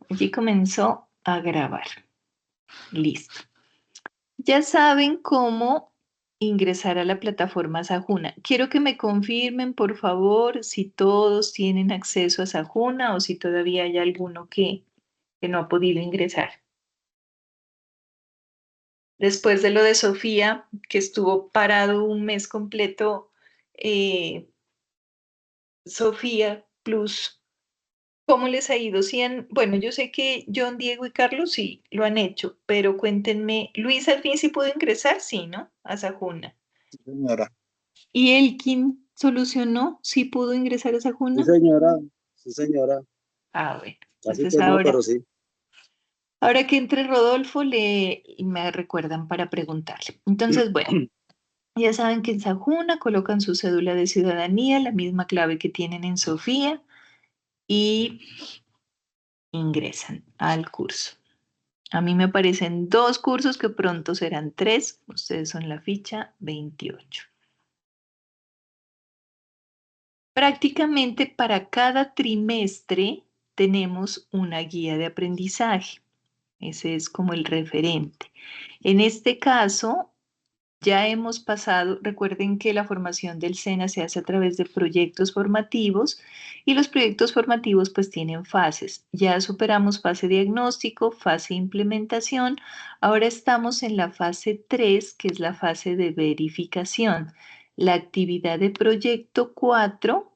Allí comenzó a grabar. Listo. Ya saben cómo ingresar a la plataforma Sajuna. Quiero que me confirmen, por favor, si todos tienen acceso a Sajuna o si todavía hay alguno que no ha podido ingresar. Después de lo de Sofía, que estuvo parado un mes completo, eh, Sofía Plus, ¿cómo les ha ido? Bueno, yo sé que John, Diego y Carlos sí lo han hecho, pero cuéntenme, Luis al fin sí pudo ingresar, sí, ¿no? A Sajuna. Sí, señora. ¿Y Elkin solucionó? ¿Sí pudo ingresar a Sí, Sajuna? señora. Sí, señora. Ah, bueno. Casi Entonces que no, pero sí. ahora que entre Rodolfo, me recuerdan para preguntarle. Entonces, bueno, ya saben que en Sajuna colocan su cédula de ciudadanía, la misma clave que tienen en Sofía, y ingresan al curso. A mí me aparecen dos cursos que pronto serán tres. Ustedes son la ficha 28. Prácticamente para cada trimestre tenemos una guía de aprendizaje. Ese es como el referente. En este caso, ya hemos pasado, recuerden que la formación del SENA se hace a través de proyectos formativos y los proyectos formativos pues tienen fases. Ya superamos fase diagnóstico, fase implementación, ahora estamos en la fase 3, que es la fase de verificación, la actividad de proyecto 4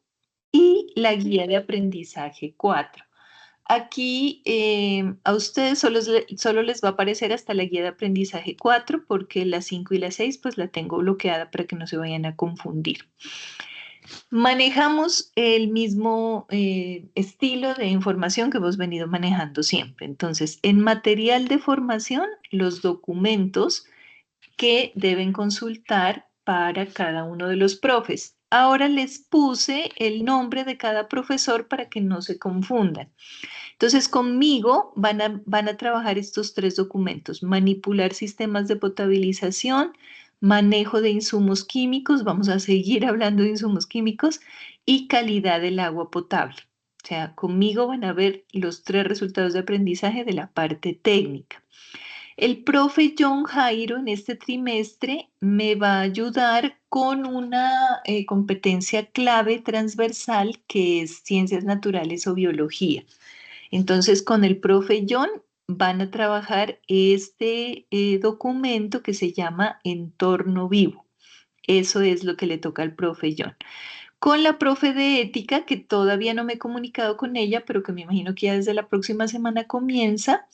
y la guía de aprendizaje 4. Aquí a ustedes solo les va a aparecer hasta la guía de aprendizaje 4 porque la 5 y la 6 pues la tengo bloqueada para que no se vayan a confundir. Manejamos el mismo estilo de información que hemos venido manejando siempre. Entonces, en material de formación, los documentos que deben consultar para cada uno de los profes. Ahora les puse el nombre de cada profesor para que no se confundan. Entonces, conmigo van a trabajar estos tres documentos: manipular sistemas de potabilización, manejo de insumos químicos, vamos a seguir hablando de insumos químicos, y calidad del agua potable. O sea, conmigo van a ver los tres resultados de aprendizaje de la parte técnica. El profe John Jairo en este trimestre me va a ayudar con una competencia clave transversal que es ciencias naturales o biología. Entonces, con el profe John van a trabajar este documento que se llama Entorno Vivo. Eso es lo que le toca al profe John. Con la profe de ética, que todavía no me he comunicado con ella, pero que me imagino que ya desde la próxima semana comienza,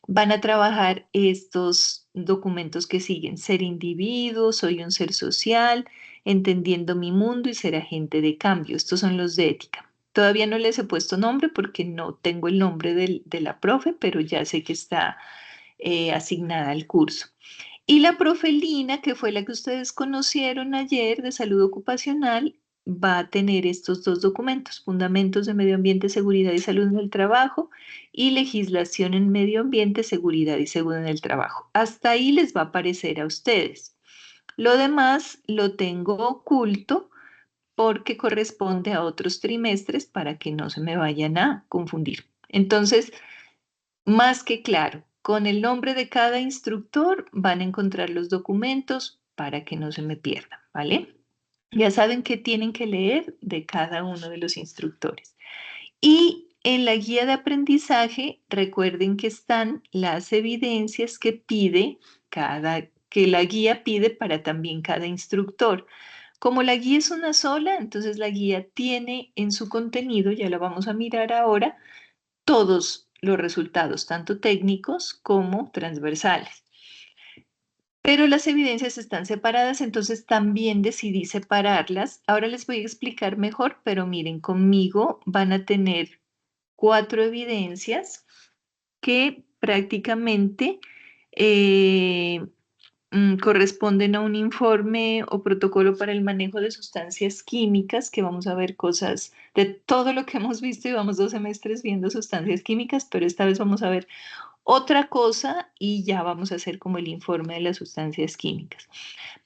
van a trabajar estos documentos que siguen: ser individuo, soy un ser social, entendiendo mi mundo y ser agente de cambio. Estos son los de ética. Todavía no les he puesto nombre porque no tengo el nombre de la profe, pero ya sé que está asignada al curso. Y la profe Lina, que fue la que ustedes conocieron ayer de salud ocupacional, va a tener estos dos documentos: Fundamentos de Medio Ambiente, Seguridad y Salud en el Trabajo y Legislación en Medio Ambiente, Seguridad y Salud en el Trabajo. Hasta ahí les va a aparecer a ustedes. Lo demás lo tengo oculto porque corresponde a otros trimestres para que no se me vayan a confundir. Entonces, más que claro, con el nombre de cada instructor van a encontrar los documentos para que no se me pierdan, ¿vale? Ya saben qué tienen que leer de cada uno de los instructores. Y en la guía de aprendizaje, recuerden que están las evidencias que la guía pide para también cada instructor. Como la guía es una sola, entonces la guía tiene en su contenido, ya la vamos a mirar ahora, todos los resultados, tanto técnicos como transversales. Pero las evidencias están separadas, entonces también decidí separarlas. Ahora les voy a explicar mejor, pero miren, conmigo van a tener cuatro evidencias que prácticamente eh, corresponden a un informe o protocolo para el manejo de sustancias químicas, que vamos a ver cosas de todo lo que hemos visto y vamos 2 semestres viendo sustancias químicas, pero esta vez vamos a ver otra cosa y ya vamos a hacer como el informe de las sustancias químicas.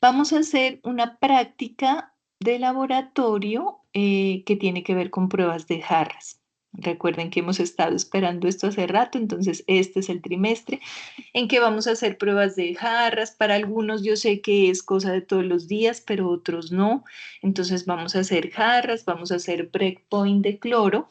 Vamos a hacer una práctica de laboratorio que tiene que ver con pruebas de jarras. Recuerden que hemos estado esperando esto hace rato, entonces este es el trimestre en que vamos a hacer pruebas de jarras. Para algunos yo sé que es cosa de todos los días, pero otros no. Entonces vamos a hacer jarras, vamos a hacer breakpoint de cloro.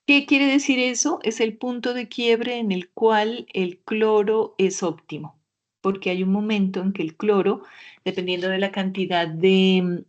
¿Qué quiere decir eso? Es el punto de quiebre en el cual el cloro es óptimo, porque hay un momento en que el cloro, dependiendo de la cantidad de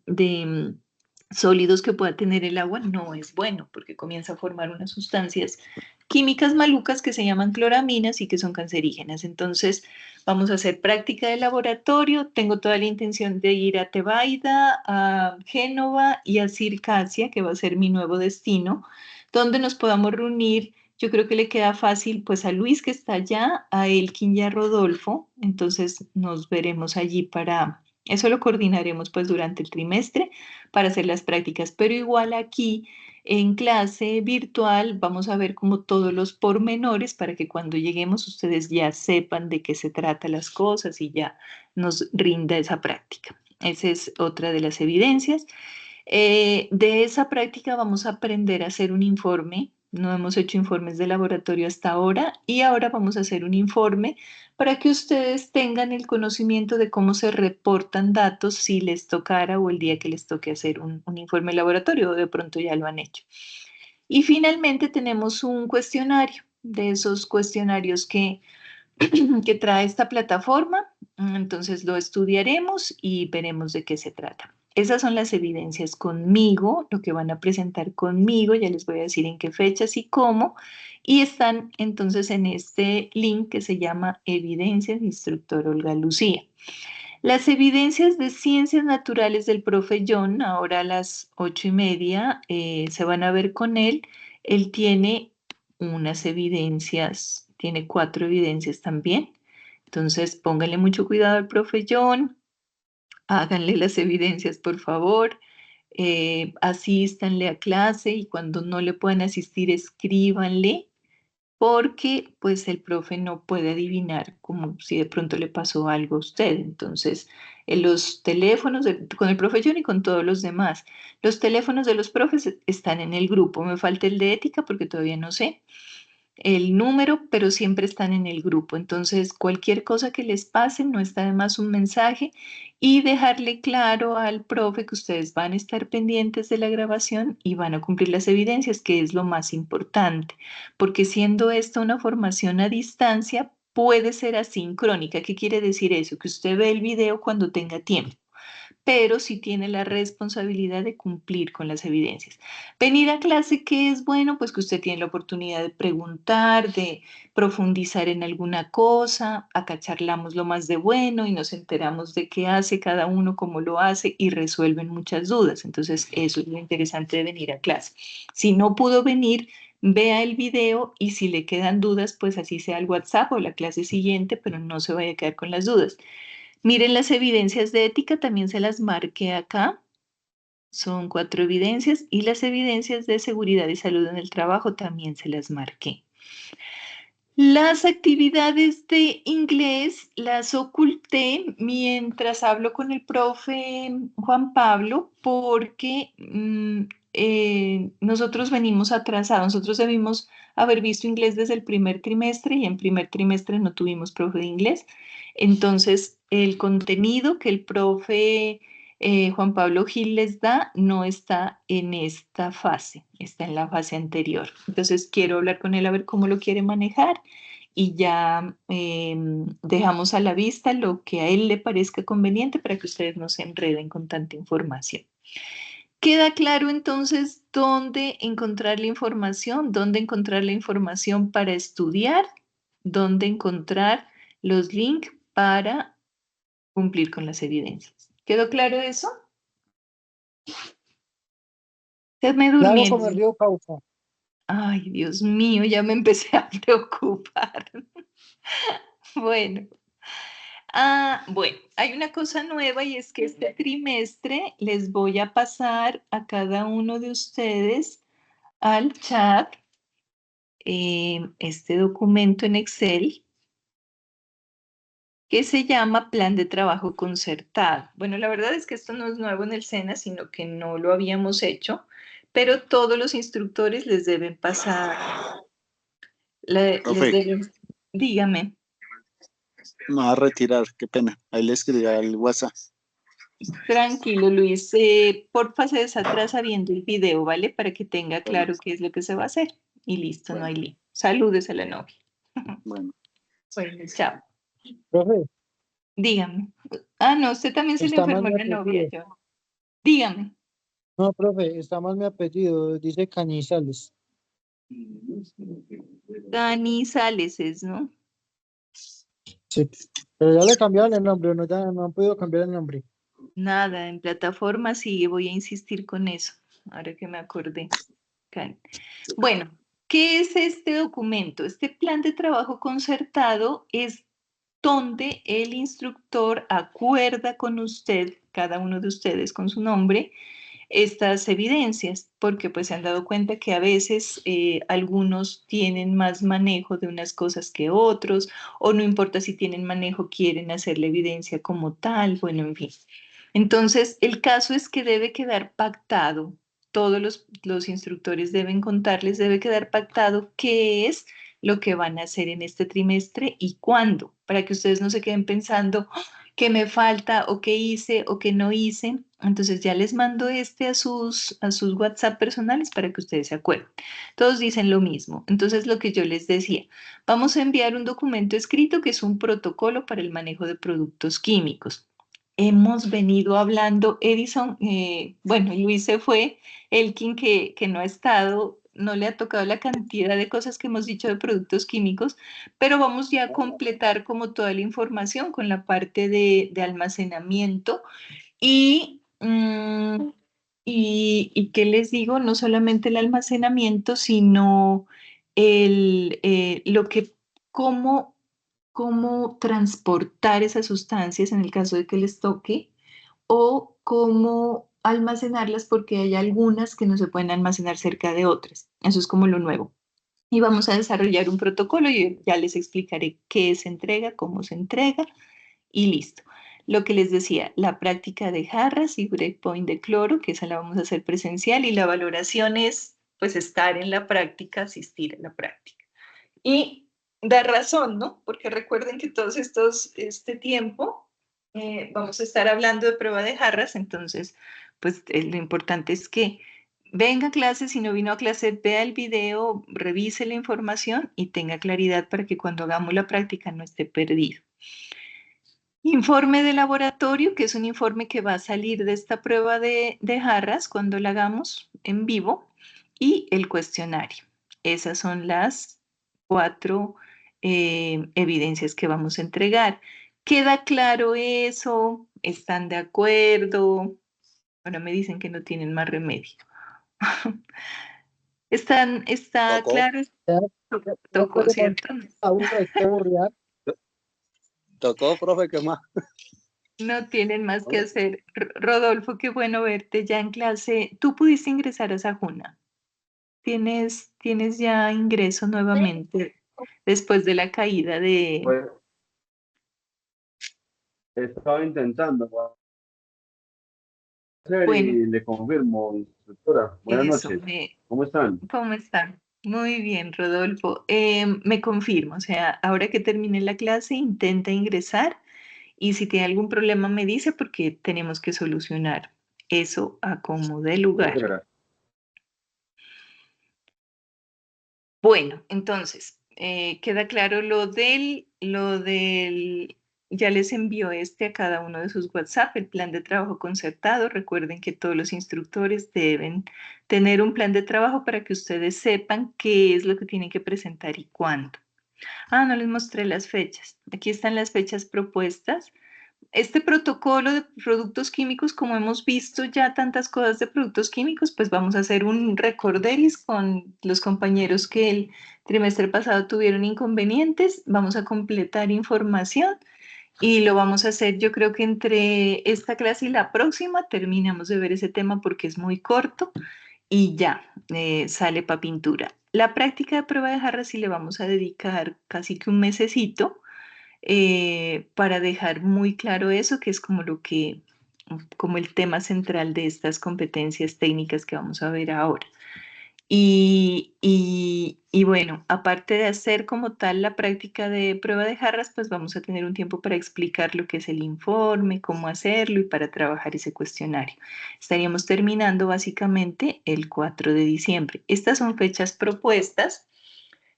sólidos que pueda tener el agua, no es bueno, porque comienza a formar unas sustancias químicas malucas que se llaman cloraminas y que son cancerígenas. Entonces, vamos a hacer práctica de laboratorio. Tengo toda la intención de ir a Tebaida, a Génova y a Circasia, que va a ser mi nuevo destino donde nos podamos reunir. Yo creo que le queda fácil pues a Luis que está allá, a Elkin y a Rodolfo, entonces nos veremos allí para, eso lo coordinaremos pues durante el trimestre para hacer las prácticas, pero igual aquí en clase virtual vamos a ver como todos los pormenores para que cuando lleguemos ustedes ya sepan de qué se trata las cosas y ya nos rinda esa práctica. Esa es otra de las evidencias. De esa práctica vamos a aprender a hacer un informe. No hemos hecho informes de laboratorio hasta ahora y ahora vamos a hacer un informe para que ustedes tengan el conocimiento de cómo se reportan datos si les tocara o el día que les toque hacer un informe de laboratorio o de pronto ya lo han hecho. Y finalmente tenemos un cuestionario, de esos cuestionarios que trae esta plataforma. Entonces lo estudiaremos y veremos de qué se trata. Esas son las evidencias conmigo, lo que van a presentar conmigo, ya les voy a decir en qué fechas y cómo, y están entonces en este link que se llama Evidencias de Instructor Olga Lucía. Las evidencias de ciencias naturales del profe John, ahora a las 8:30, se van a ver con él. Él tiene unas evidencias, tiene 4 evidencias también. Entonces, pónganle mucho cuidado al profe John, háganle las evidencias, por favor, asístanle a clase y cuando no le puedan asistir, escríbanle porque pues el profe no puede adivinar como si de pronto le pasó algo a usted. Entonces, en los teléfonos con el profe John y con todos los demás, los teléfonos de los profes están en el grupo. Me falta el de ética porque todavía no sé el número, pero siempre están en el grupo. Entonces, cualquier cosa que les pase, no está de más un mensaje y dejarle claro al profe que ustedes van a estar pendientes de la grabación y van a cumplir las evidencias, que es lo más importante, porque siendo esta una formación a distancia, puede ser asincrónica. ¿Qué quiere decir eso? Que usted ve el video cuando tenga tiempo, pero sí tiene la responsabilidad de cumplir con las evidencias. Venir a clase, ¿qué es bueno? Pues que usted tiene la oportunidad de preguntar, de profundizar en alguna cosa, acá charlamos lo más de bueno y nos enteramos de qué hace cada uno, cómo lo hace y resuelven muchas dudas. Entonces, eso es lo interesante de venir a clase. Si no pudo venir, vea el video y si le quedan dudas, pues así sea el WhatsApp o la clase siguiente, pero no se vaya a quedar con las dudas. Miren las evidencias de ética, también se las marqué acá. Son 4 evidencias y las evidencias de seguridad y salud en el trabajo también se las marqué. Las actividades de inglés las oculté mientras hablo con el profe Juan Pablo porque nosotros venimos atrasados. Nosotros debimos haber visto inglés desde el primer trimestre y en primer trimestre no tuvimos profe de inglés. Entonces, el contenido que el profe Juan Pablo Gil les da no está en esta fase, está en la fase anterior. Entonces, quiero hablar con él a ver cómo lo quiere manejar y ya dejamos a la vista lo que a él le parezca conveniente para que ustedes no se enreden con tanta información. Queda claro entonces dónde encontrar la información, dónde encontrar la información para estudiar, dónde encontrar los links para cumplir con las evidencias. ¿Quedó claro eso? Usted me Claro como durmiendo. el río Cauca. Ay, Dios mío, ya me empecé a preocupar. Bueno. Bueno, hay una cosa nueva y es que este trimestre les voy a pasar a cada uno de ustedes al chat este documento en Excel que se llama Plan de Trabajo Concertado. Bueno, la verdad es que esto no es nuevo en el SENA, sino que no lo habíamos hecho, pero todos los instructores les deben pasar, les Profe, deben, dígame. me va a retirar, qué pena. Ahí le escribí al WhatsApp. Tranquilo, Luis. Porfa, se desatrasa viendo el video, ¿vale? Para que tenga Bueno, claro qué es lo que se va a hacer. Y listo, no bueno, hay lío. Saludes a la novia. bueno. Bueno, chao. Profe, Dígame. Ah, no, usted también se le está mal enfermó mi la novia, apellido. yo. Dígame. No, profe, está mal mi apellido. Dice Cañizales. Dani Sales, ¿no? Sí. Pero ya le cambiaron el nombre, no, ya no han podido cambiar el nombre. Nada, en plataforma sí, voy a insistir con eso, ahora que me acordé. Ok. Bueno, ¿qué es este documento? Este plan de trabajo concertado es donde el instructor acuerda con usted, cada uno de ustedes con su nombre, estas evidencias, porque pues se han dado cuenta que a veces algunos tienen más manejo de unas cosas que otros, o no importa si tienen manejo, quieren hacer la evidencia como tal, bueno, en fin. Entonces, el caso es que debe quedar pactado, todos los instructores deben contarles, debe quedar pactado qué es lo que van a hacer en este trimestre y cuándo, para que ustedes no se queden pensando qué me falta o qué hice o qué no hice. Entonces ya les mando este a sus WhatsApp personales para que ustedes se acuerden. Todos dicen lo mismo. Entonces lo que yo les decía, vamos a enviar un documento escrito que es un protocolo para el manejo de productos químicos. Hemos venido hablando, Edison, bueno, Luis se fue, Elkin que no ha estado, no le ha tocado la cantidad de cosas que hemos dicho de productos químicos, pero vamos ya a completar como toda la información con la parte de almacenamiento y, y ¿qué les digo? No solamente el almacenamiento, sino lo que, cómo transportar esas sustancias en el caso de que les toque o cómo almacenarlas porque hay algunas que no se pueden almacenar cerca de otras. Eso es como lo nuevo. Y vamos a desarrollar un protocolo y ya les explicaré qué se entrega, cómo se entrega y listo. Lo que les decía, la práctica de jarras y breakpoint de cloro, que esa la vamos a hacer presencial y la valoración es pues estar en la práctica, asistir a la práctica. Y da razón, ¿no? Porque recuerden que este tiempo vamos a estar hablando de prueba de jarras, entonces, pues lo importante es que venga a clase, si no vino a clase, vea el video, revise la información y tenga claridad para que cuando hagamos la práctica no esté perdido. Informe de laboratorio, que es un informe que va a salir de esta prueba de jarras cuando la hagamos en vivo, y el cuestionario. Esas son las 4 evidencias que vamos a entregar. ¿Queda claro eso? ¿Están de acuerdo? Ahora me dicen que no tienen más remedio. ¿Está Tocó, claro? Ya, ya Tocó, puede con ¿cierto? aburre, que aburrir. tocó, profe, ¿qué más? No tienen más que hacer. Rodolfo, qué bueno verte ya en clase. ¿Tú pudiste ingresar a Sajuna? ¿Tienes ya ingreso nuevamente después de la caída de... Pues estaba intentando hacer Bueno, y le confirmo, instructora. Buenas eso, noches. ¿Cómo están? ¿cómo está? Muy bien, Rodolfo. Me confirmo, o sea, ahora que termine la clase, intenta ingresar y si tiene algún problema me dice porque tenemos que solucionar eso a como dé Muchas lugar. gracias. Bueno, entonces, queda claro ya les envió a cada uno de sus WhatsApp, el plan de trabajo concertado. Recuerden que todos los instructores deben tener un plan de trabajo para que ustedes sepan qué es lo que tienen que presentar y cuándo. Ah, no les mostré las fechas. Aquí están las fechas propuestas. Este protocolo de productos químicos, como hemos visto ya tantas cosas de productos químicos, pues vamos a hacer un recorderis con los compañeros que el trimestre pasado tuvieron inconvenientes. Vamos a completar información y lo vamos a hacer, yo creo que entre esta clase y la próxima terminamos de ver ese tema porque es muy corto y ya sale para pintura. La práctica de prueba de jarras sí le vamos a dedicar casi que un mesecito para dejar muy claro eso, que es como como el tema central de estas competencias técnicas que vamos a ver ahora. Y bueno, aparte de hacer como tal la práctica de prueba de jarras, pues vamos a tener un tiempo para explicar lo que es el informe, cómo hacerlo y para trabajar ese cuestionario. Estaríamos terminando básicamente el 4 de diciembre. Estas son fechas propuestas.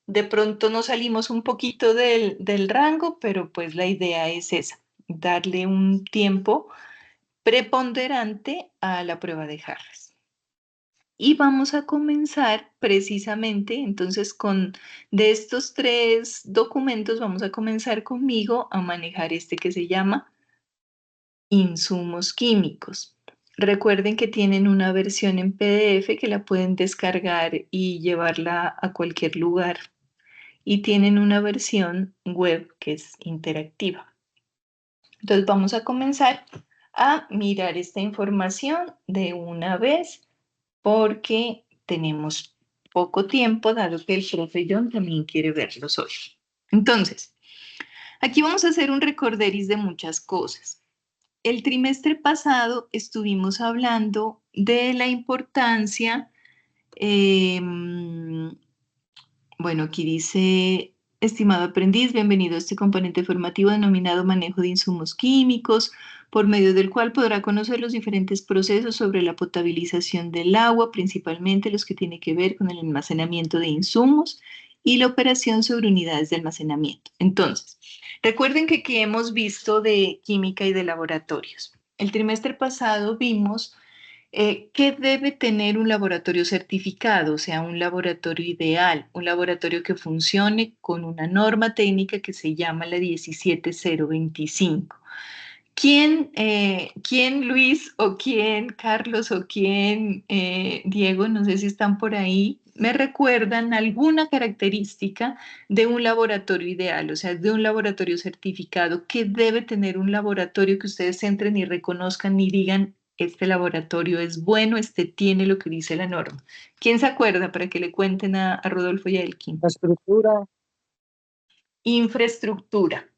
De pronto nos salimos un poquito del rango, pero pues la idea es esa, darle un tiempo preponderante a la prueba de jarras. Y vamos a comenzar precisamente, entonces, de estos 3 documentos, vamos a comenzar conmigo a manejar este que se llama insumos químicos. Recuerden que tienen una versión en PDF que la pueden descargar y llevarla a cualquier lugar. Y tienen una versión web que es interactiva. Entonces vamos a comenzar a mirar esta información de una vez porque tenemos poco tiempo, dado que el profe John también quiere verlos hoy. Entonces, aquí vamos a hacer un recorderis de muchas cosas. El trimestre pasado estuvimos hablando de la importancia, bueno, aquí dice, estimado aprendiz, bienvenido a este componente formativo denominado manejo de insumos químicos, por medio del cual podrá conocer los diferentes procesos sobre la potabilización del agua, principalmente los que tienen que ver con el almacenamiento de insumos y la operación sobre unidades de almacenamiento. Entonces, recuerden que aquí hemos visto de química y de laboratorios. El trimestre pasado vimos ¿qué debe tener un laboratorio certificado? O sea, un laboratorio ideal, un laboratorio que funcione con una norma técnica que se llama la 17025. ¿Quién Luis o quién Carlos o quién Diego, no sé si están por ahí, me recuerdan alguna característica de un laboratorio ideal, o sea, de un laboratorio certificado? ¿Qué debe tener un laboratorio que ustedes entren y reconozcan y digan, este laboratorio es bueno, este tiene lo que dice la norma? ¿Quién se acuerda para que le cuenten a Rodolfo y a Elkin? La estructura, Infraestructura.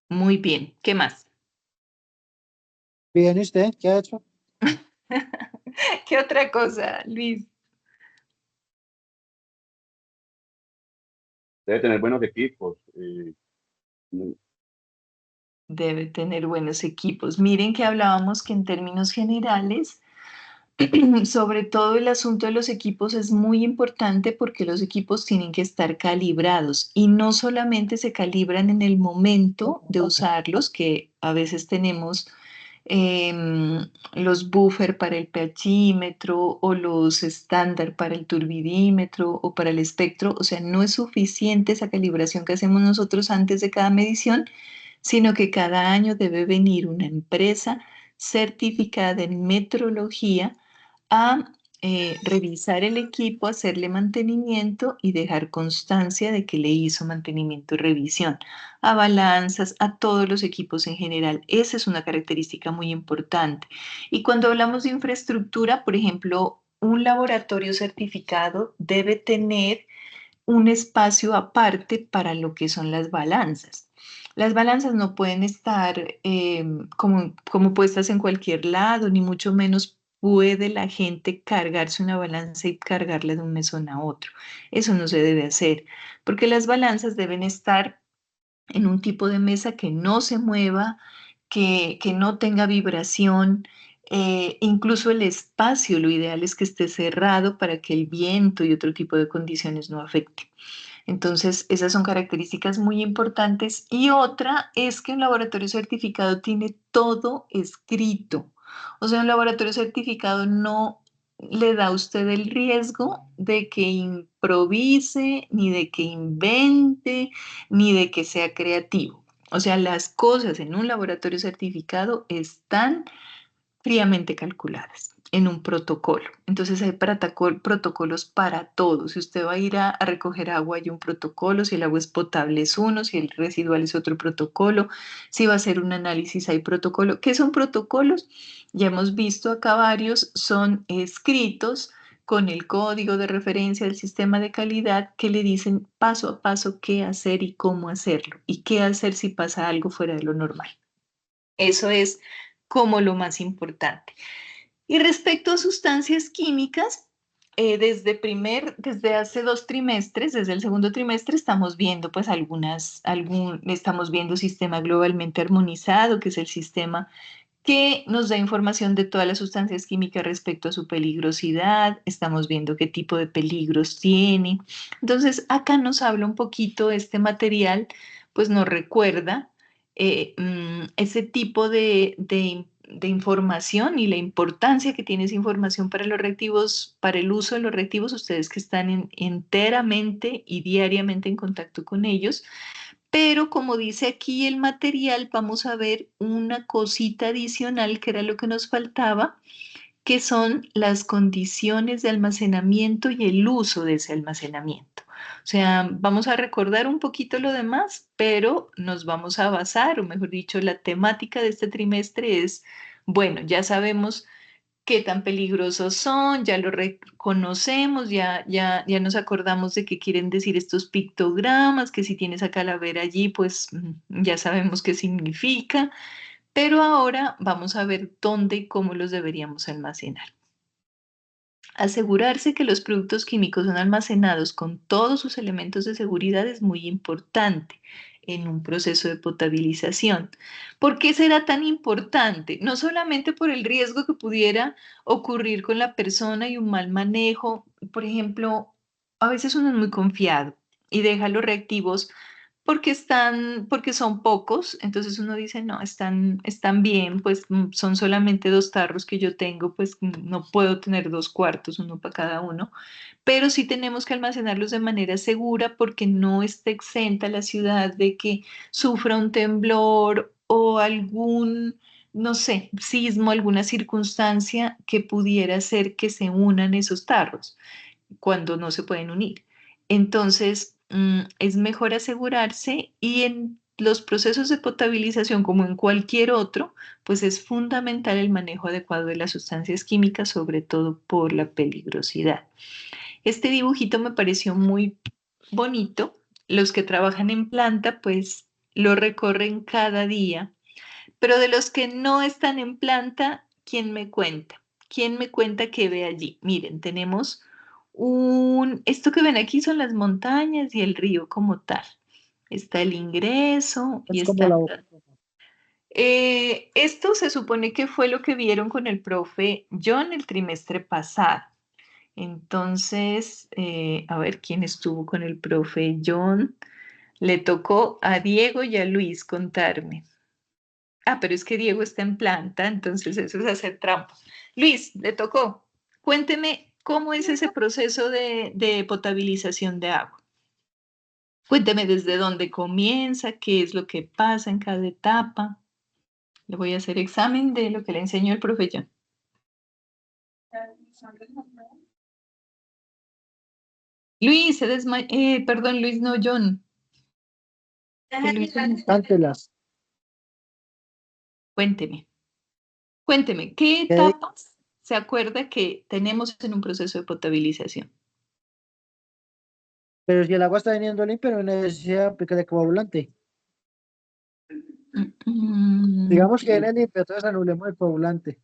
Muy bien. ¿Qué más? bien, ¿y usted qué ha hecho? ¿Qué otra cosa, Luis? Debe tener buenos equipos. Debe tener buenos equipos. Miren que hablábamos que en términos generales, sobre todo el asunto de los equipos es muy importante porque los equipos tienen que estar calibrados y no solamente se calibran en el momento de usarlos, que a veces tenemos los buffer para el pHímetro o los estándar para el turbidímetro o para el espectro. O sea, no es suficiente esa calibración que hacemos nosotros antes de cada medición, sino que cada año debe venir una empresa certificada en metrología a revisar el equipo, hacerle mantenimiento y dejar constancia de que le hizo mantenimiento y revisión a balanzas, a todos los equipos en general. Esa es una característica muy importante. Y cuando hablamos de infraestructura, por ejemplo, un laboratorio certificado debe tener un espacio aparte para lo que son las balanzas. Las balanzas no pueden estar como puestas en cualquier lado, ni mucho menos puede la gente cargarse una balanza y cargarla de un mesón a otro. Eso no se debe hacer, porque las balanzas deben estar en un tipo de mesa que no se mueva, que no tenga vibración. Incluso el espacio, lo ideal es que esté cerrado para que el viento y otro tipo de condiciones no afecten. Entonces, esas son características muy importantes. Y otra es que un laboratorio certificado tiene todo escrito. O sea, un laboratorio certificado no le da a usted el riesgo de que improvise, ni de que invente, ni de que sea creativo. O sea, las cosas en un laboratorio certificado están fríamente calculadas en un protocolo. Entonces hay protocolos para todo. Si usted va a ir a recoger agua, hay un protocolo. Si el agua es potable es uno, si el residual es otro protocolo. Si va a hacer un análisis hay protocolo. ¿Qué son protocolos? Ya hemos visto acá varios, son escritos con el código de referencia del sistema de calidad que le dicen paso a paso qué hacer y cómo hacerlo y qué hacer si pasa algo fuera de lo normal. Eso es como lo más importante. Y respecto a sustancias químicas, desde hace 2 trimestres, desde el segundo trimestre, estamos viendo pues estamos viendo sistema globalmente armonizado, que es el sistema que nos da información de todas las sustancias químicas respecto a su peligrosidad, estamos viendo qué tipo de peligros tiene. Entonces, acá nos habla un poquito este material, pues nos recuerda ese tipo de información y la importancia que tiene esa información para los reactivos, para el uso de los reactivos, ustedes que están enteramente y diariamente en contacto con ellos. Pero como dice aquí el material, vamos a ver una cosita adicional que era lo que nos faltaba, que son las condiciones de almacenamiento y el uso de ese almacenamiento. O sea, vamos a recordar un poquito lo demás, pero nos vamos a basar, o mejor dicho, la temática de este trimestre es, bueno, ya sabemos qué tan peligrosos son, ya lo reconocemos, ya nos acordamos de qué quieren decir estos pictogramas, que si tienes a calavera allí, pues ya sabemos qué significa, pero ahora vamos a ver dónde y cómo los deberíamos almacenar. Asegurarse que los productos químicos son almacenados con todos sus elementos de seguridad es muy importante en un proceso de potabilización. ¿Por qué será tan importante? No solamente por el riesgo que pudiera ocurrir con la persona y un mal manejo. Por ejemplo, a veces uno es muy confiado y deja los reactivos porque son pocos, entonces uno dice, no, están bien, pues son solamente 2 tarros que yo tengo, pues no puedo tener 2 cuartos, uno para cada uno, pero sí tenemos que almacenarlos de manera segura porque no está exenta la ciudad de que sufra un temblor o algún, no sé, sismo, alguna circunstancia que pudiera hacer que se unan esos tarros cuando no se pueden unir. Entonces, es mejor asegurarse y en los procesos de potabilización, como en cualquier otro, pues es fundamental el manejo adecuado de las sustancias químicas, sobre todo por la peligrosidad. Este dibujito me pareció muy bonito. Los que trabajan en planta, pues lo recorren cada día, pero de los que no están en planta, ¿quién me cuenta? ¿Quién me cuenta qué ve allí? Miren, tenemos esto que ven aquí son las montañas y el río como tal. Está el ingreso y Es como está... la boca. Esto se supone que fue lo que vieron con el profe John el trimestre pasado. Entonces, a ver quién estuvo con el profe John. Le tocó a Diego y a Luis contarme. Ah, pero es que Diego está en planta, entonces eso es hacer trampa. Luis, le tocó. Cuénteme cómo es ese proceso de potabilización de agua. Cuénteme desde dónde comienza, qué es lo que pasa en cada etapa. Le voy a hacer examen de lo que le enseñó el profe John. Luis, perdón, Luis, no, John. Que Luis, Cántelas. cuénteme. Cuénteme, ¿qué etapas se acuerda que tenemos en un proceso de potabilización? Pero si el agua está viniendo limpia, no hay necesidad de coagulante. Digamos que viene limpia, entonces anulemos el coagulante.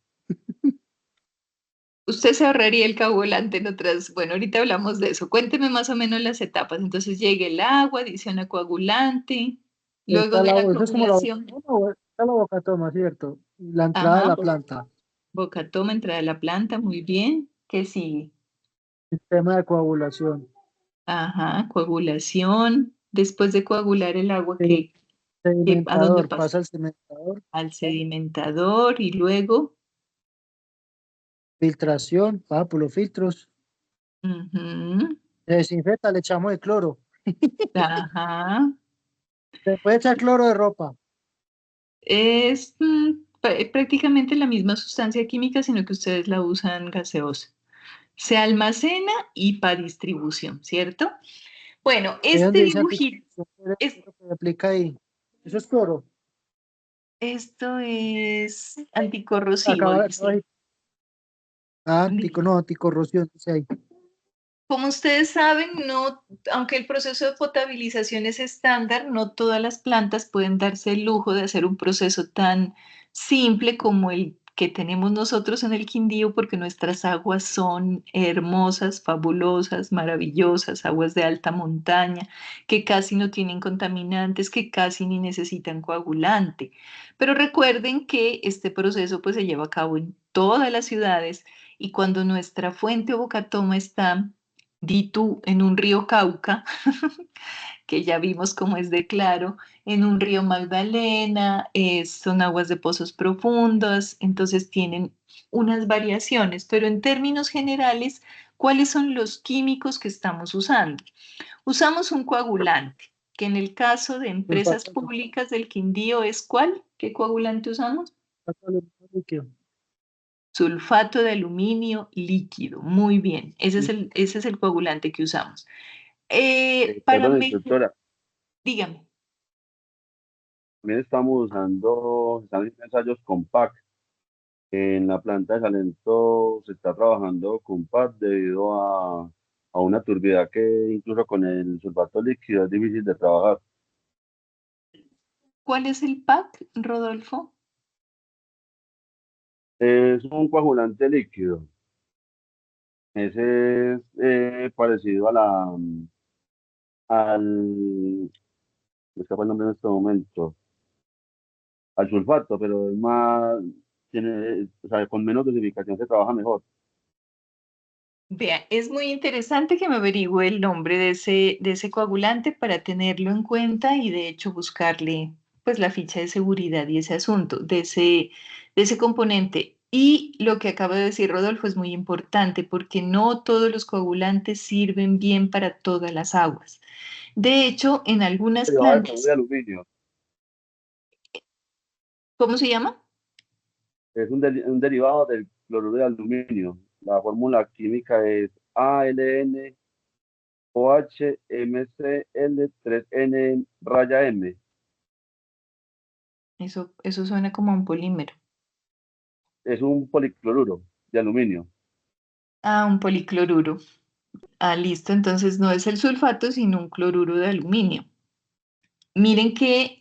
Usted se ahorraría el coagulante en otras. Bueno, ahorita hablamos de eso. Cuénteme más o menos las etapas. Entonces llega el agua, adiciona coagulante, luego Está de la eso es como la coagulación. está la boca toma, ¿cierto? La entrada de Ajá, la planta. boca toma, entrada de la planta, muy bien. ¿Qué sigue? Sistema de coagulación. Ajá, coagulación. Después de coagular el agua, Sí. ¿a dónde Sedimentador, pasa? pasa al sedimentador. Al sedimentador y luego. Filtración, pasa por los filtros. Ujú, Se desinfecta, le echamos el cloro. ajá. Se puede echar cloro de ropa. Es prácticamente la misma sustancia química, sino que ustedes la usan gaseosa. Se almacena y para distribución, ¿cierto? Bueno, Es este donde dice dibujito, anticorrosión, que aplica ahí. Eso es cloro. esto es anticorrosivo, Acaba, dice. no, anticorrosión, dice ahí. Como ustedes saben, aunque el proceso de potabilización es estándar, no todas las plantas pueden darse el lujo de hacer un proceso tan simple como el que tenemos nosotros en el Quindío, porque nuestras aguas son hermosas, fabulosas, maravillosas, aguas de alta montaña, que casi no tienen contaminantes, que casi ni necesitan coagulante. Pero recuerden que este proceso pues se lleva a cabo en todas las ciudades y cuando nuestra fuente o bocatoma está, di tú, en un río Cauca, que ya vimos cómo es de claro, en un río Magdalena, son aguas de pozos profundos, entonces tienen unas variaciones, pero en términos generales, ¿cuáles son los químicos que estamos usando? Usamos un coagulante, que en el caso de empresas Sulfato públicas del Quindío es ¿cuál? ¿Qué coagulante usamos? de aluminio líquido. Sulfato de aluminio líquido. Muy bien, ese es el coagulante que usamos. Para Perdón, mejor, instructora, dígame. también están haciendo ensayos con PAC. En la planta de Salento se está trabajando con PAC debido a una turbidez que incluso con el sulfato líquido es difícil de trabajar. ¿Cuál es el pack, Rodolfo? Es un coagulante líquido. Ese es parecido al, me escapa el nombre en este momento, al sulfato, pero es más, o sea, con menos dosificación se trabaja mejor. Vea, es muy interesante que me averigüe el nombre de ese coagulante para tenerlo en cuenta y de hecho buscarle pues la ficha de seguridad y ese asunto, de ese componente. Y lo que acaba de decir Rodolfo es muy importante porque no todos los coagulantes sirven bien para todas las aguas. De hecho, en algunas Derivado del cloruro de plantas, aluminio. ¿cómo se llama? Es un derivado del cloruro de aluminio. La fórmula química es ALNOHMCl3N_M. Eso suena como a un polímero. Es un policloruro de aluminio. Ah, un policloruro. Ah, listo. Entonces no es el sulfato, sino un cloruro de aluminio. Miren que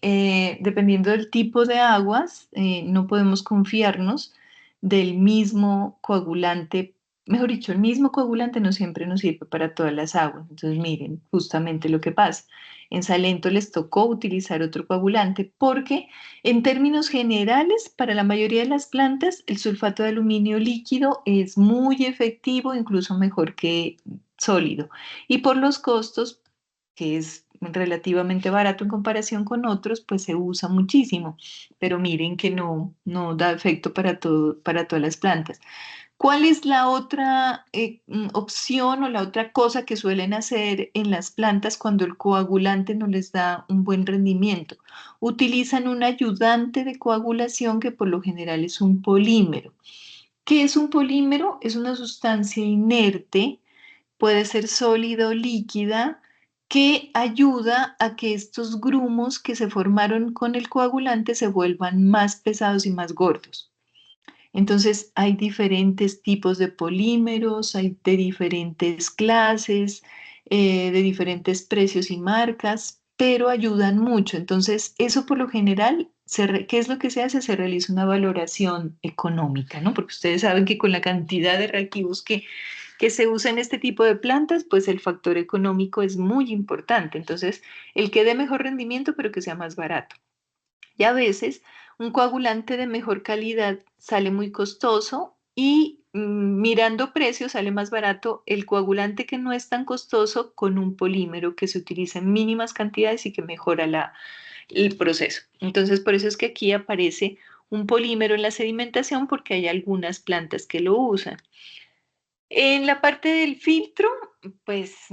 dependiendo del tipo de aguas, no podemos confiarnos del mismo coagulante. Mejor dicho, el mismo coagulante no siempre nos sirve para todas las aguas. Entonces, miren justamente lo que pasa. En Salento les tocó utilizar otro coagulante porque en términos generales, para la mayoría de las plantas, el sulfato de aluminio líquido es muy efectivo, incluso mejor que sólido. Y por los costos, que es relativamente barato en comparación con otros, pues se usa muchísimo, pero miren que no da efecto para todo, para todas las plantas. ¿Cuál es la otra opción o la otra cosa que suelen hacer en las plantas cuando el coagulante no les da un buen rendimiento? Utilizan un ayudante de coagulación que por lo general es un polímero. ¿Qué es un polímero? Es una sustancia inerte, puede ser sólida o líquida, que ayuda a que estos grumos que se formaron con el coagulante se vuelvan más pesados y más gordos. Entonces, hay diferentes tipos de polímeros, hay de diferentes clases, de diferentes precios y marcas, pero ayudan mucho. Entonces, eso por lo general, ¿qué es lo que se hace? Se realiza una valoración económica, ¿no? Porque ustedes saben que con la cantidad de reactivos que se usa en este tipo de plantas, pues el factor económico es muy importante. Entonces, el que dé mejor rendimiento, pero que sea más barato. Y a veces un coagulante de mejor calidad sale muy costoso y mirando precios sale más barato el coagulante que no es tan costoso con un polímero que se utiliza en mínimas cantidades y que mejora el proceso. Entonces, por eso es que aquí aparece un polímero en la sedimentación porque hay algunas plantas que lo usan. En la parte del filtro, pues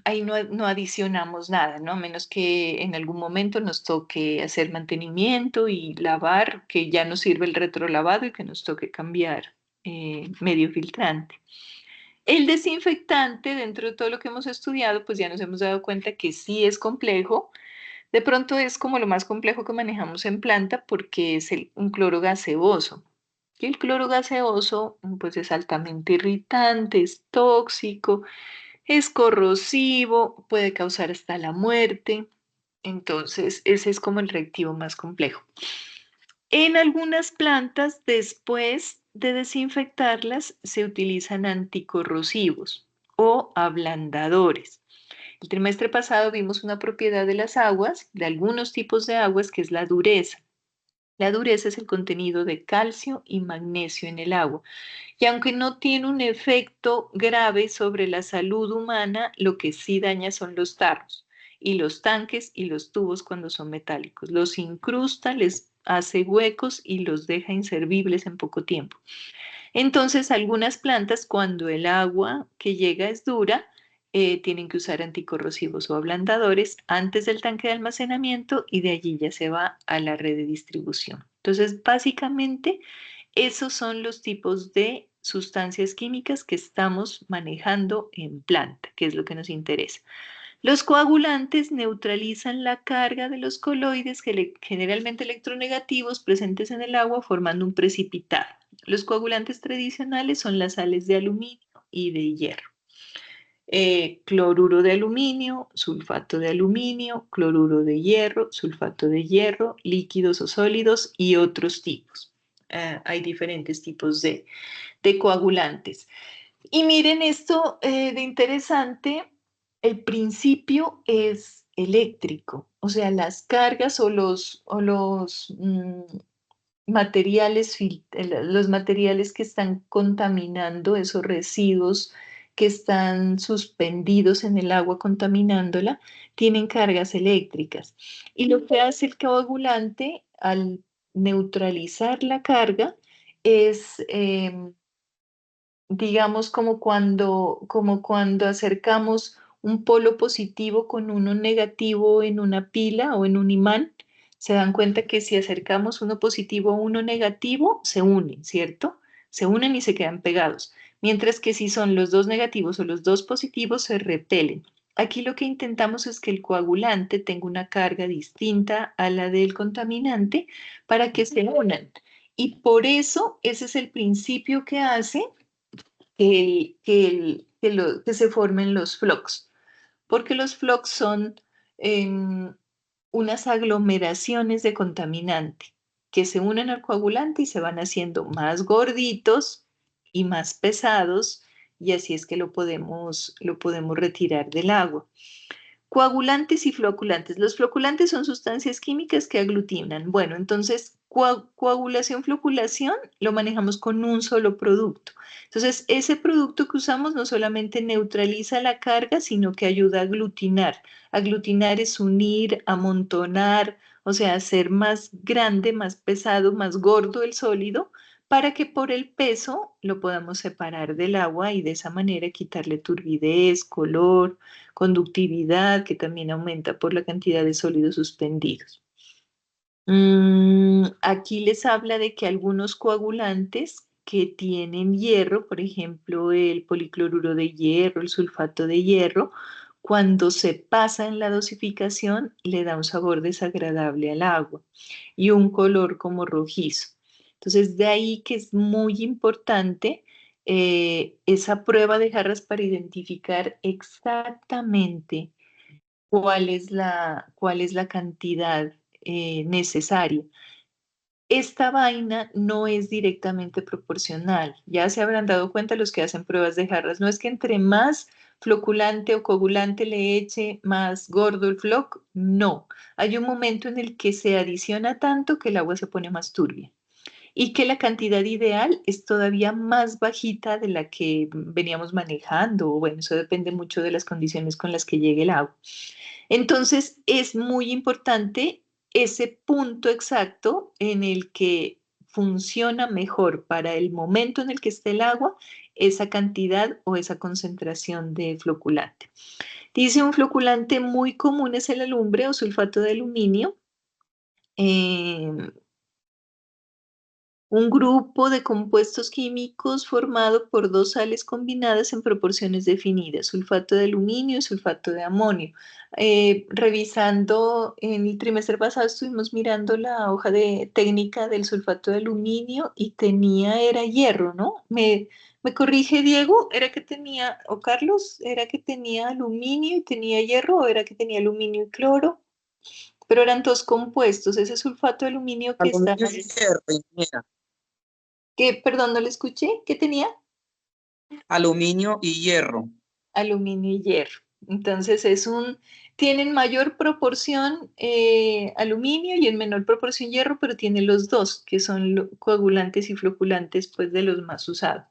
ahí no adicionamos nada, ¿no? A menos que en algún momento nos toque hacer mantenimiento y lavar, que ya no sirve el retrolavado y que nos toque cambiar medio filtrante. El desinfectante, dentro de todo lo que hemos estudiado, pues ya nos hemos dado cuenta que sí es complejo. De pronto es como lo más complejo que manejamos en planta porque es un cloro gaseoso. Y el cloro gaseoso, pues es altamente irritante, es tóxico, es corrosivo, puede causar hasta la muerte. Entonces, ese es como el reactivo más complejo. En algunas plantas, después de desinfectarlas, se utilizan anticorrosivos o ablandadores. El trimestre pasado vimos una propiedad de las aguas, de algunos tipos de aguas, que es la dureza. La dureza es el contenido de calcio y magnesio en el agua. Y aunque no tiene un efecto grave sobre la salud humana, lo que sí daña son los tarros y los tanques y los tubos cuando son metálicos. Los incrusta, les hace huecos y los deja inservibles en poco tiempo. Entonces, algunas plantas, cuando el agua que llega es dura, tienen que usar anticorrosivos o ablandadores antes del tanque de almacenamiento y de allí ya se va a la red de distribución. Entonces, básicamente, esos son los tipos de sustancias químicas que estamos manejando en planta, que es lo que nos interesa. Los coagulantes neutralizan la carga de los coloides, generalmente electronegativos, presentes en el agua, formando un precipitado. Los coagulantes tradicionales son las sales de aluminio y de hierro. Cloruro de aluminio, sulfato de aluminio, cloruro de hierro, sulfato de hierro, líquidos o sólidos y otros tipos. Hay diferentes tipos de coagulantes. Y miren esto de interesante, el principio es eléctrico, o sea, las cargas o los materiales, los materiales que están contaminando, esos residuos que están suspendidos en el agua contaminándola, tienen cargas eléctricas. Y lo que hace el coagulante al neutralizar la carga es, digamos, como cuando acercamos un polo positivo con uno negativo en una pila o en un imán. Se dan cuenta que si acercamos uno positivo a uno negativo, se unen, ¿cierto? Se unen y se quedan pegados. Mientras que si son los dos negativos o los dos positivos, se repelen. Aquí lo que intentamos es que el coagulante tenga una carga distinta a la del contaminante para que se unan. Y por eso ese es el principio que hace que se formen los flocks, porque los flocks son unas aglomeraciones de contaminante que se unen al coagulante y se van haciendo más gorditos y más pesados, y así es que lo podemos retirar del agua. Coagulantes y floculantes. Los floculantes son sustancias químicas que aglutinan. Bueno, entonces coagulación, floculación lo manejamos con un solo producto. Entonces, ese producto que usamos no solamente neutraliza la carga, sino que ayuda a aglutinar. Aglutinar es unir, amontonar, o sea, hacer más grande, más pesado, más gordo el sólido para que por el peso lo podamos separar del agua y de esa manera quitarle turbidez, color, conductividad, que también aumenta por la cantidad de sólidos suspendidos. Aquí les habla de que algunos coagulantes que tienen hierro, por ejemplo, el policloruro de hierro, el sulfato de hierro, cuando se pasa en la dosificación, le da un sabor desagradable al agua y un color como rojizo. Entonces, de ahí que es muy importante esa prueba de jarras para identificar exactamente cuál es la cantidad necesaria. Esta vaina no es directamente proporcional. Ya se habrán dado cuenta los que hacen pruebas de jarras. No es que entre más floculante o coagulante le eche, más gordo el floc. No. Hay un momento en el que se adiciona tanto que el agua se pone más turbia y que la cantidad ideal es todavía más bajita de la que veníamos manejando. Bueno, eso depende mucho de las condiciones con las que llegue el agua. Entonces, es muy importante ese punto exacto en el que funciona mejor para el momento en el que esté el agua, esa cantidad o esa concentración de floculante. Dice un floculante muy común es el alumbre o sulfato de aluminio. Un grupo de compuestos químicos formado por dos sales combinadas en proporciones definidas, sulfato de aluminio y sulfato de amonio. Revisando en el trimestre pasado estuvimos mirando la hoja de técnica del sulfato de aluminio y era hierro, ¿no? Me corrige Diego, ¿era que tenía, o Carlos, era que tenía aluminio y tenía hierro o era que tenía aluminio y cloro? pero eran dos compuestos. Ese sulfato de aluminio que está... Aluminio y hierro, ingeniera. Perdón, no le escuché. ¿Qué tenía? Aluminio y hierro. Aluminio y hierro. Entonces tienen mayor proporción aluminio y en menor proporción hierro, pero tienen los dos, que son coagulantes y floculantes, pues de los más usados.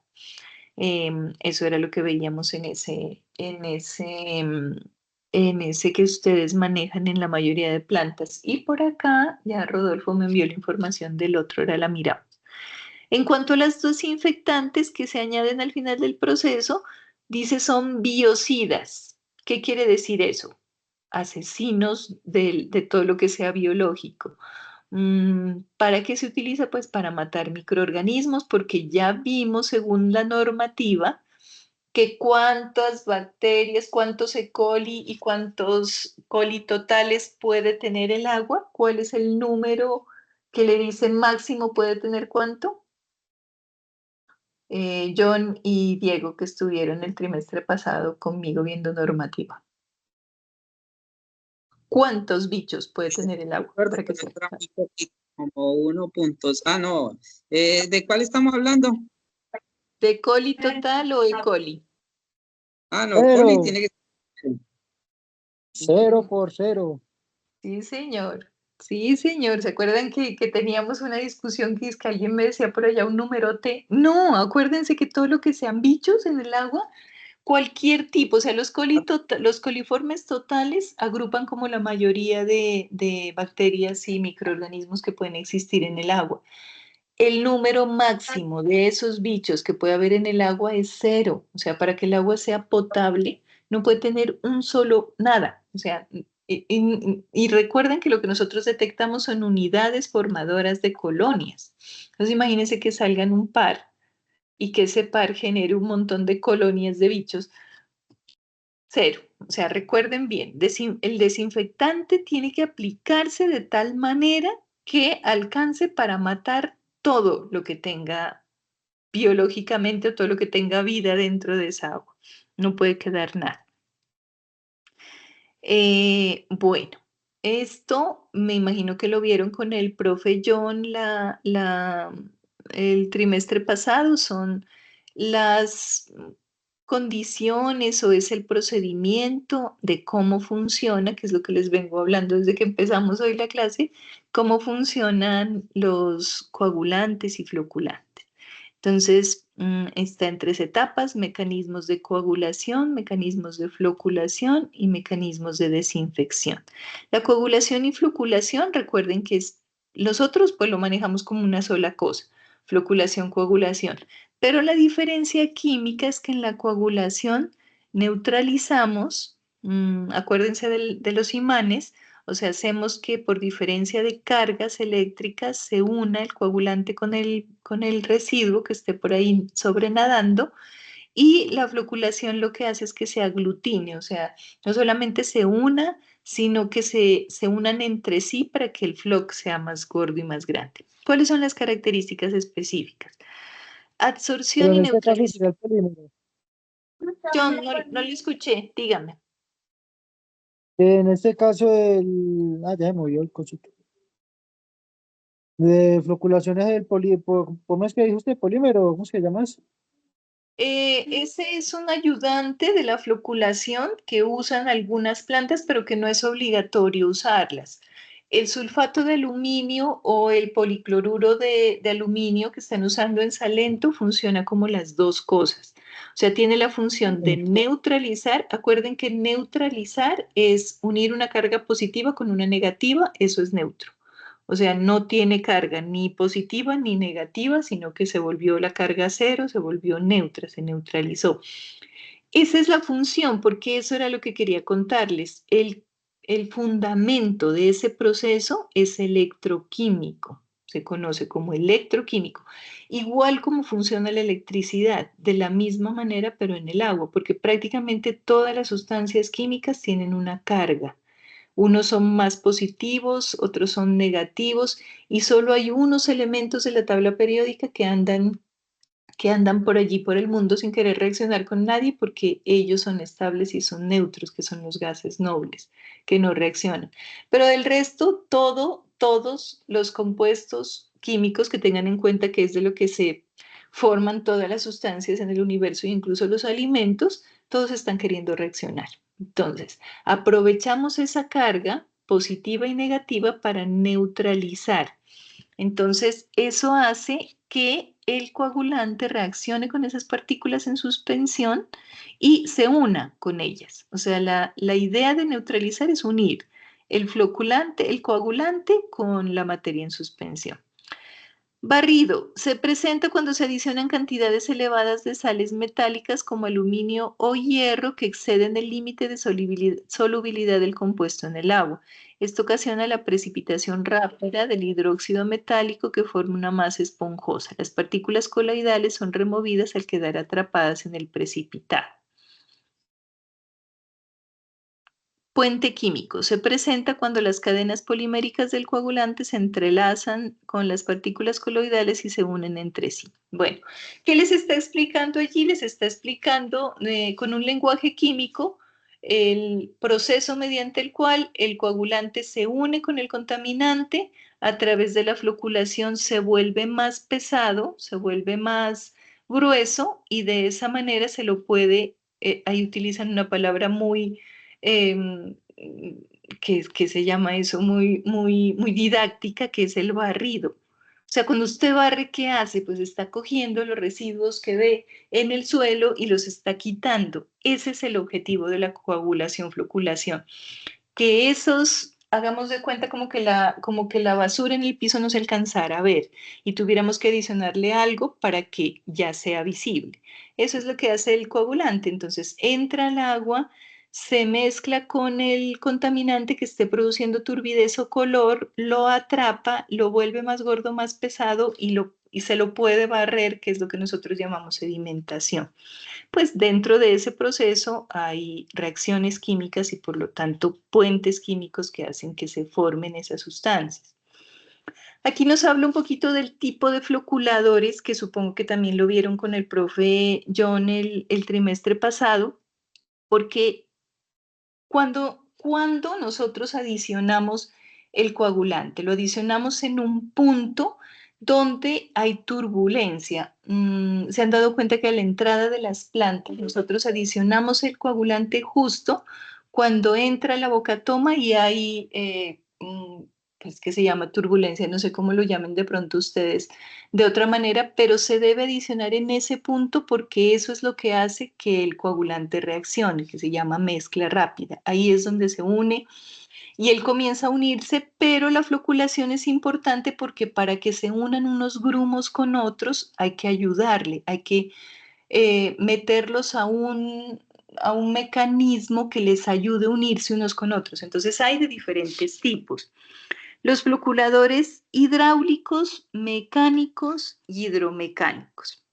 Eso era lo que veíamos en ese que ustedes manejan en la mayoría de plantas. Y por acá ya Rodolfo me envió la información del otro, era la miramos. En cuanto a las desinfectantes que se añaden al final del proceso, dice son biocidas. ¿Qué quiere decir eso? Asesinos de todo lo que sea biológico. ¿Para qué se utiliza? Pues para matar microorganismos, porque ya vimos según la normativa que cuántas bacterias, cuántos E. coli y cuántos coli totales puede tener el agua. ¿Cuál es el número que le dicen máximo puede tener cuánto? John y Diego, que estuvieron el trimestre pasado conmigo viendo normativa. ¿Cuántos bichos puede tener el agua? Para que se... Como 1 puntos. Ah, no. ¿De cuál estamos hablando? ¿De coli total o E. coli? Ah, no, Cero. coli tiene que ser. 0 por 0. Sí, señor. Sí, señor. ¿Se acuerdan que teníamos una discusión que es que alguien me decía por allá un numerote? No, acuérdense que todo lo que sean bichos en el agua, cualquier tipo, o sea, los coliformes totales agrupan como la mayoría de bacterias y microorganismos que pueden existir en el agua. El número máximo de esos bichos que puede haber en el agua es 0. O sea, para que el agua sea potable, no puede tener un solo nada. O sea, y recuerden que lo que nosotros detectamos son unidades formadoras de colonias. Entonces, imagínense que salgan un par y que ese par genere un montón de colonias de bichos. 0. O sea, recuerden bien, el desinfectante tiene que aplicarse de tal manera que alcance para matar todo lo que tenga biológicamente o todo lo que tenga vida dentro de esa agua. No puede quedar nada. Bueno, esto me imagino que lo vieron con el profe John el trimestre pasado, son las condiciones o es el procedimiento de cómo funciona, que es lo que les vengo hablando desde que empezamos hoy la clase, cómo funcionan los coagulantes y floculantes. Entonces, está en 3 etapas: mecanismos de coagulación, mecanismos de floculación y mecanismos de desinfección. La coagulación y floculación, recuerden que nosotros pues lo manejamos como una sola cosa, floculación, coagulación. Pero la diferencia química es que en la coagulación neutralizamos, acuérdense de los imanes, o sea, hacemos que por diferencia de cargas eléctricas se una el coagulante con el residuo que esté por ahí sobrenadando, y la floculación lo que hace es que se aglutine, o sea, no solamente se una, sino que se unan entre sí para que el floc sea más gordo y más grande. ¿Cuáles son las características específicas? Absorción Pero y en este caso neutralización. sería el polímero. Yo no le escuché, dígame. En este caso, ya se movió el cosito. De floculación es el ¿cómo es que dijo usted? Polímero, ¿cómo se llama eso? Ese es un ayudante de la floculación que usan algunas plantas, pero que no es obligatorio usarlas. El sulfato de aluminio o el policloruro de aluminio que están usando en Salento funciona como las dos cosas. O sea, tiene la función de neutralizar. Acuerden que neutralizar es unir una carga positiva con una negativa, eso es neutro. O sea, no tiene carga ni positiva ni negativa, sino que se volvió la carga cero, se volvió neutra, se neutralizó. Esa es la función, porque eso era lo que quería contarles. El fundamento de ese proceso es electroquímico, se conoce como electroquímico. Igual como funciona la electricidad, de la misma manera, pero en el agua, porque prácticamente todas las sustancias químicas tienen una carga. Unos son más positivos, otros son negativos, y solo hay unos elementos de la tabla periódica que andan que andan por allí por el mundo sin querer reaccionar con nadie porque ellos son estables y son neutros, que son los gases nobles, que no reaccionan. Pero del resto, todos los compuestos químicos que tengan en cuenta que es de lo que se forman todas las sustancias en el universo e incluso los alimentos, todos están queriendo reaccionar. Entonces, aprovechamos esa carga positiva y negativa para neutralizar. Entonces, eso hace que el coagulante reaccione con esas partículas en suspensión y se una con ellas. O sea, la idea de neutralizar es unir el floculante, el coagulante con la materia en suspensión. Barrido se presenta cuando se adicionan cantidades elevadas de sales metálicas como aluminio o hierro que exceden el límite de solubilidad del compuesto en el agua. Esto ocasiona la precipitación rápida del hidróxido metálico que forma una masa esponjosa. Las partículas coloidales son removidas al quedar atrapadas en el precipitado. Puente químico. Se presenta cuando las cadenas poliméricas del coagulante se entrelazan con las partículas coloidales y se unen entre sí. Bueno, ¿qué les está explicando allí? Les está explicando con un lenguaje químico el proceso mediante el cual el coagulante se une con el contaminante, a través de la floculación se vuelve más pesado, se vuelve más grueso y de esa manera se lo puede, ahí utilizan una palabra muy que se llama eso muy didáctica, que es el barrido. O sea, cuando usted barre, ¿qué hace? Pues está cogiendo los residuos que ve en el suelo y los está quitando. Ese es el objetivo de la coagulación, floculación. Que esos, hagamos de cuenta como que la basura en el piso no se alcanzara a ver y tuviéramos que adicionarle algo para que ya sea visible. Eso es lo que hace el coagulante. Entonces entra al agua, se mezcla con el contaminante que esté produciendo turbidez o color, lo atrapa, lo vuelve más gordo, más pesado y se lo puede barrer, que es lo que nosotros llamamos sedimentación. Pues dentro de ese proceso hay reacciones químicas y por lo tanto puentes químicos que hacen que se formen esas sustancias. Aquí nos habla un poquito del tipo de floculadores, que supongo que también lo vieron con el profe John el trimestre pasado, porque cuando nosotros adicionamos el coagulante, lo adicionamos en un punto donde hay turbulencia. Se han dado cuenta que a la entrada de las plantas nosotros adicionamos el coagulante justo cuando entra la bocatoma y hay, pues que se llama turbulencia, no sé cómo lo llamen de pronto ustedes de otra manera, pero se debe adicionar en ese punto porque eso es lo que hace que el coagulante reaccione, que se llama mezcla rápida. Ahí es donde se une y él comienza a unirse, pero la floculación es importante porque para que se unan unos grumos con otros hay que ayudarle, hay que meterlos a un mecanismo que les ayude a unirse unos con otros. Entonces hay de diferentes tipos. Los floculadores hidráulicos, mecánicos y hidromecánicos.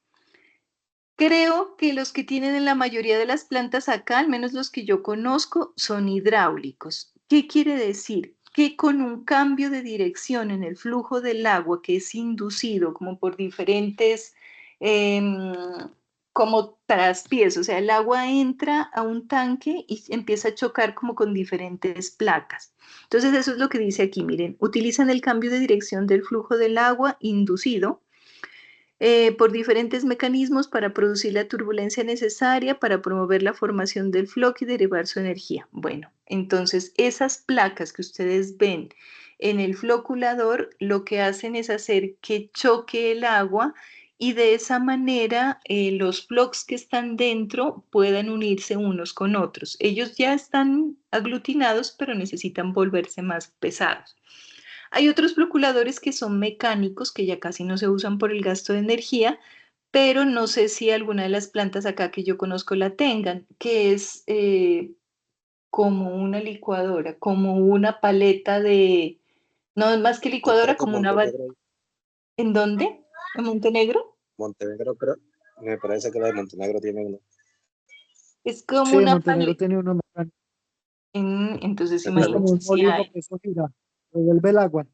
Creo que los que tienen en la mayoría de las plantas acá, al menos los que yo conozco, son hidráulicos. ¿Qué quiere decir? Que con un cambio de dirección en el flujo del agua que es inducido como por diferentes, como traspiés, o sea, el agua entra a un tanque y empieza a chocar como con diferentes placas. Entonces eso es lo que dice aquí, miren, utilizan el cambio de dirección del flujo del agua inducido por diferentes mecanismos para producir la turbulencia necesaria para promover la formación del floque y derivar su energía. Bueno, entonces esas placas que ustedes ven en el floculador lo que hacen es hacer que choque el agua y de esa manera los flocks que están dentro puedan unirse unos con otros. Ellos ya están aglutinados, pero necesitan volverse más pesados. Hay otros floculadores que son mecánicos, que ya casi no se usan por el gasto de energía, pero no sé si alguna de las plantas acá que yo conozco la tengan, que es como una licuadora, como una paleta de, no es más que licuadora, como una... ¿En dónde? ¿En Montenegro? Montenegro, creo. Me parece que la de Montenegro tiene uno. Es como Sí, una Montenegro paleta. tiene uno mecánico. Entonces Es como imagínense un si molino hay. que eso gira, revuelve el agua.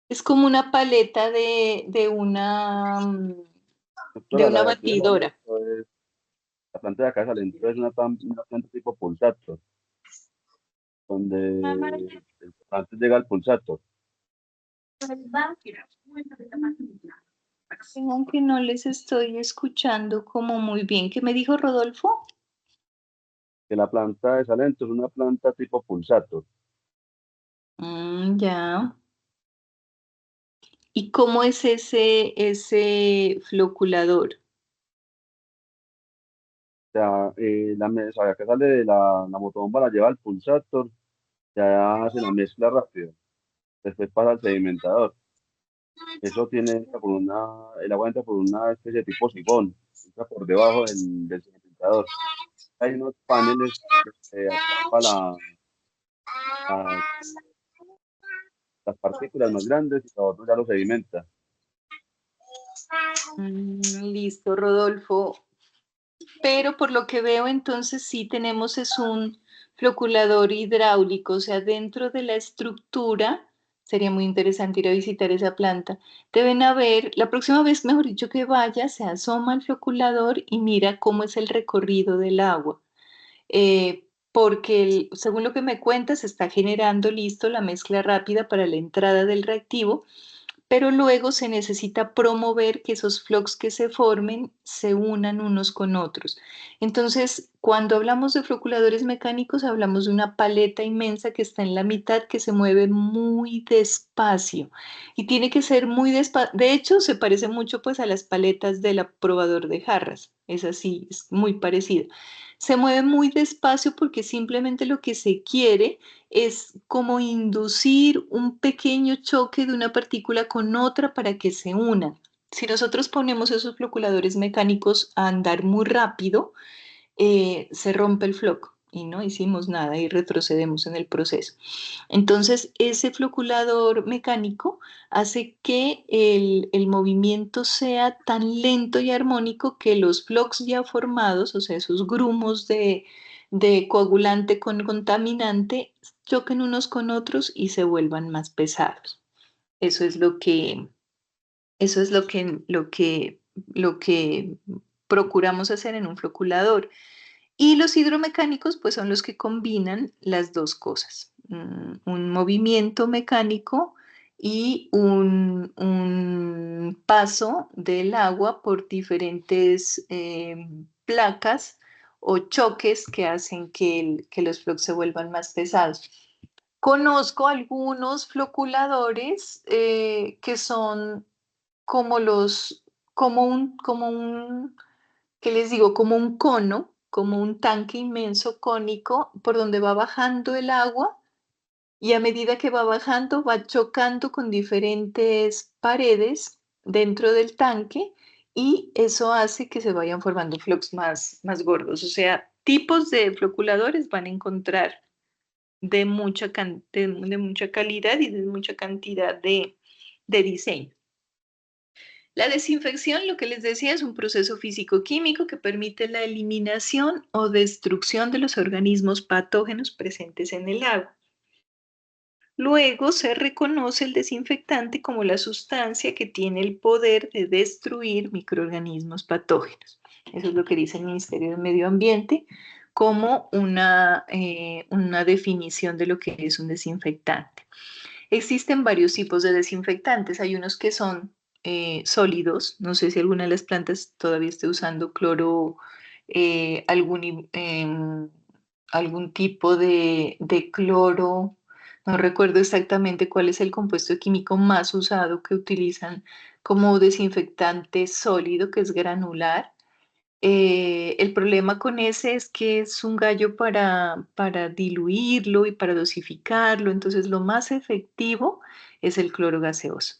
Es como una paleta de una... De Doctora, una la de aquí de batidora. Salento es, la planta de acá de Salento es una planta tipo pulsator, donde antes llega el pulsator, Aunque no les estoy escuchando como muy bien. ¿Qué me dijo Rodolfo? que la planta de Salento es una planta tipo pulsator. Ya. ¿Y cómo es ese floculador? O sea, la mesa que sale de la motobomba la lleva al pulsator, ya hace la mezcla rápido, después pasa al sedimentador. Eso tiene el agua entra por una especie de tipo sifón, entra por debajo del sedimentador. Hay unos paneles que atrapa las, las partículas más grandes y lo otro ya lo sedimenta. Listo, Rodolfo. Pero por lo que veo, entonces sí tenemos es un floculador hidráulico, o sea, dentro de la estructura, sería muy interesante ir a visitar esa planta. Deben haber, la próxima vez, mejor dicho, que vaya, se asoma al floculador y mira cómo es el recorrido del agua. Porque según lo que me cuentas, se está generando listo la mezcla rápida para la entrada del reactivo, pero luego se necesita promover que esos flocks que se formen se unan unos con otros. Entonces, cuando hablamos de floculadores mecánicos, hablamos de una paleta inmensa que está en la mitad, que se mueve muy despacio y tiene que ser muy despacio. De hecho, se parece mucho pues a las paletas del aprobador de jarras. Es así, es muy parecido. Se mueve muy despacio porque simplemente lo que se quiere es como inducir un pequeño choque de una partícula con otra para que se unan. Si nosotros ponemos esos floculadores mecánicos a andar muy rápido, se rompe el floco y no hicimos nada y retrocedemos en el proceso. Entonces, ese floculador mecánico hace que el movimiento sea tan lento y armónico que los flocks ya formados, o sea, esos grumos de coagulante con contaminante, choquen unos con otros y se vuelvan más pesados. Eso es eso es lo que procuramos hacer en un floculador. Y los hidromecánicos, pues son los que combinan las dos cosas, un movimiento mecánico y un paso del agua por diferentes placas o choques que hacen que los flocos se vuelvan más pesados. Conozco algunos floculadores que son como como un ¿qué les digo? Como un cono, como un tanque inmenso cónico por donde va bajando el agua y a medida que va bajando va chocando con diferentes paredes dentro del tanque y eso hace que se vayan formando flocks más gordos. O sea, tipos de floculadores van a encontrar de mucha calidad y de mucha cantidad de diseño. La desinfección, lo que les decía, es un proceso físico-químico que permite la eliminación o destrucción de los organismos patógenos presentes en el agua. Luego se reconoce el desinfectante como la sustancia que tiene el poder de destruir microorganismos patógenos. Eso es lo que dice el Ministerio de Medio Ambiente como una definición de lo que es un desinfectante. Existen varios tipos de desinfectantes. Hay unos que son sólidos. No sé si alguna de las plantas todavía esté usando cloro, algún tipo de cloro. No recuerdo exactamente cuál es el compuesto químico más usado que utilizan como desinfectante sólido, que es granular. El problema con ese es que es un gallo para diluirlo y para dosificarlo, entonces lo más efectivo es el cloro gaseoso.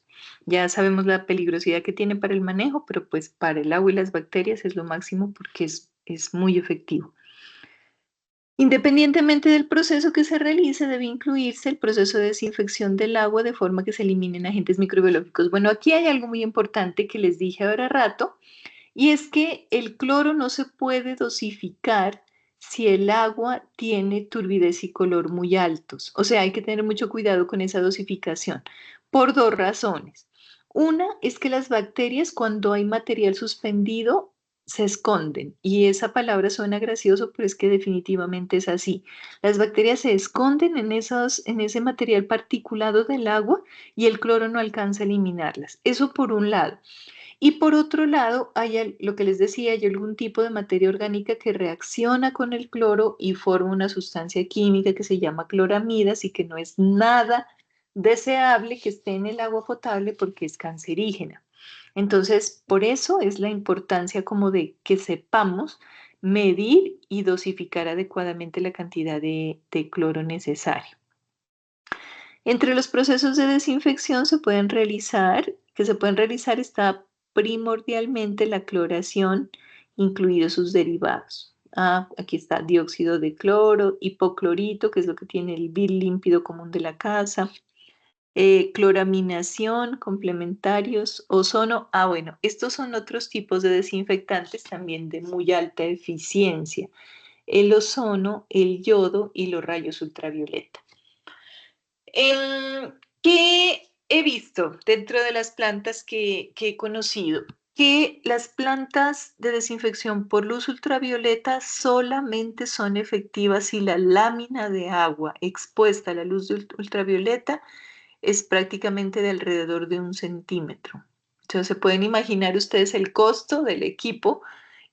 Ya sabemos la peligrosidad que tiene para el manejo, pero pues para el agua y las bacterias es lo máximo porque es muy efectivo. Independientemente del proceso que se realice, debe incluirse el proceso de desinfección del agua de forma que se eliminen agentes microbiológicos. Bueno, aquí hay algo muy importante que les dije ahora rato, y es que el cloro no se puede dosificar si el agua tiene turbidez y color muy altos. O sea, hay que tener mucho cuidado con esa dosificación por dos razones. Una es que las bacterias, cuando hay material suspendido, se esconden. Y esa palabra suena gracioso, pero es que definitivamente es así. Las bacterias se esconden en ese material particulado del agua y el cloro no alcanza a eliminarlas. Eso por un lado. Y por otro lado, lo que les decía, hay algún tipo de materia orgánica que reacciona con el cloro y forma una sustancia química que se llama cloramidas y que no es nada deseable que esté en el agua potable porque es cancerígena. Entonces, por eso es la importancia como de que sepamos medir y dosificar adecuadamente la cantidad de cloro necesario. Entre los procesos de desinfección que se pueden realizar está primordialmente la cloración, incluidos sus derivados. Aquí está dióxido de cloro, hipoclorito, que es lo que tiene el vil límpido común de la casa, cloraminación, complementarios, ozono. Bueno, estos son otros tipos de desinfectantes también de muy alta eficiencia. El ozono, el yodo y los rayos ultravioleta. ¿Qué he visto dentro de las plantas que he conocido? Que las plantas de desinfección por luz ultravioleta solamente son efectivas si la lámina de agua expuesta a la luz ultravioleta es prácticamente de alrededor de 1 centímetro. Entonces se pueden imaginar ustedes el costo del equipo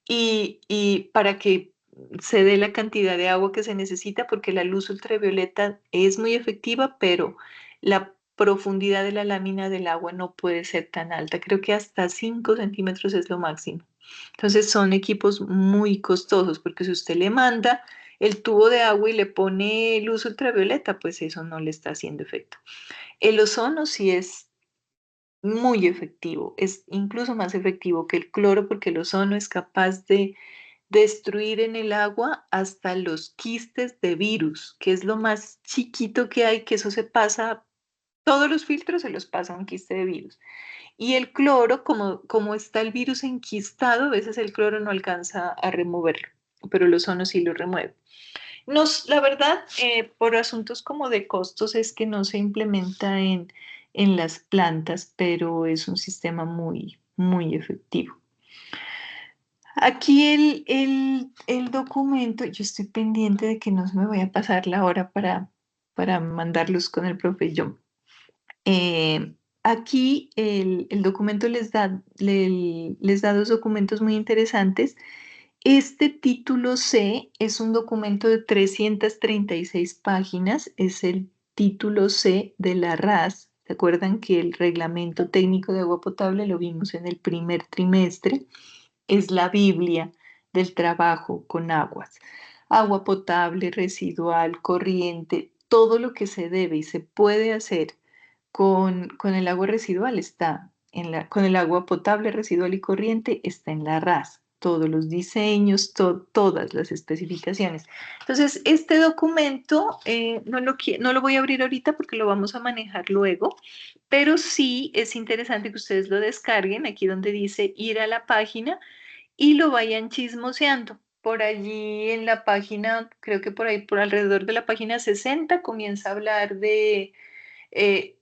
y para que se dé la cantidad de agua que se necesita, porque la luz ultravioleta es muy efectiva, pero la profundidad de la lámina del agua no puede ser tan alta. Creo que hasta 5 centímetros es lo máximo. Entonces son equipos muy costosos, porque si usted le manda el tubo de agua y le pone luz ultravioleta, pues eso no le está haciendo efecto. El ozono sí es muy efectivo, es incluso más efectivo que el cloro, porque el ozono es capaz de destruir en el agua hasta los quistes de virus, que es lo más chiquito que hay, que eso se pasa, todos los filtros se los pasa a un quiste de virus. Y el cloro, como está el virus enquistado, a veces el cloro no alcanza a removerlo, pero el ozono sí lo remueve. La verdad, por asuntos como de costos es que no se implementa en las plantas, pero es un sistema muy, muy efectivo. Aquí el documento, yo estoy pendiente de que no se me vaya a pasar la hora para mandarlos con el profe John. Aquí el documento les da 2 documentos muy interesantes. Este título C es un documento de 336 páginas, es el título C de la RAS. ¿Se acuerdan que el reglamento técnico de agua potable lo vimos en el primer trimestre? Es la Biblia del trabajo con aguas. Agua potable, residual, corriente, todo lo que se debe y se puede hacer con el agua residual con el agua potable, residual y corriente está en la RAS. Todos los diseños, todas las especificaciones. Entonces, este documento no lo voy a abrir ahorita porque lo vamos a manejar luego, pero sí es interesante que ustedes lo descarguen aquí donde dice ir a la página y lo vayan chismoseando. Por allí en la página, creo que por ahí, por alrededor de la página 60, comienza a hablar de eh,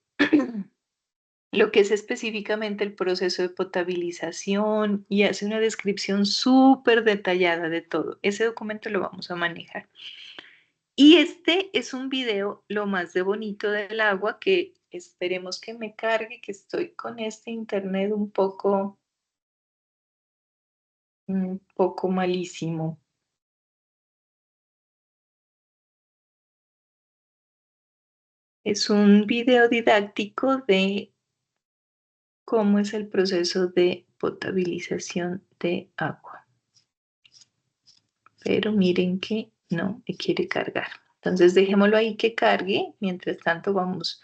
lo que es específicamente el proceso de potabilización y hace una descripción súper detallada de todo. Ese documento lo vamos a manejar. Y este es un video, lo más de bonito del agua, que esperemos que me cargue, que estoy con este internet un poco malísimo. Es un video didáctico de cómo es el proceso de potabilización de agua. Pero miren que no me quiere cargar. Entonces dejémoslo ahí que cargue. Mientras tanto vamos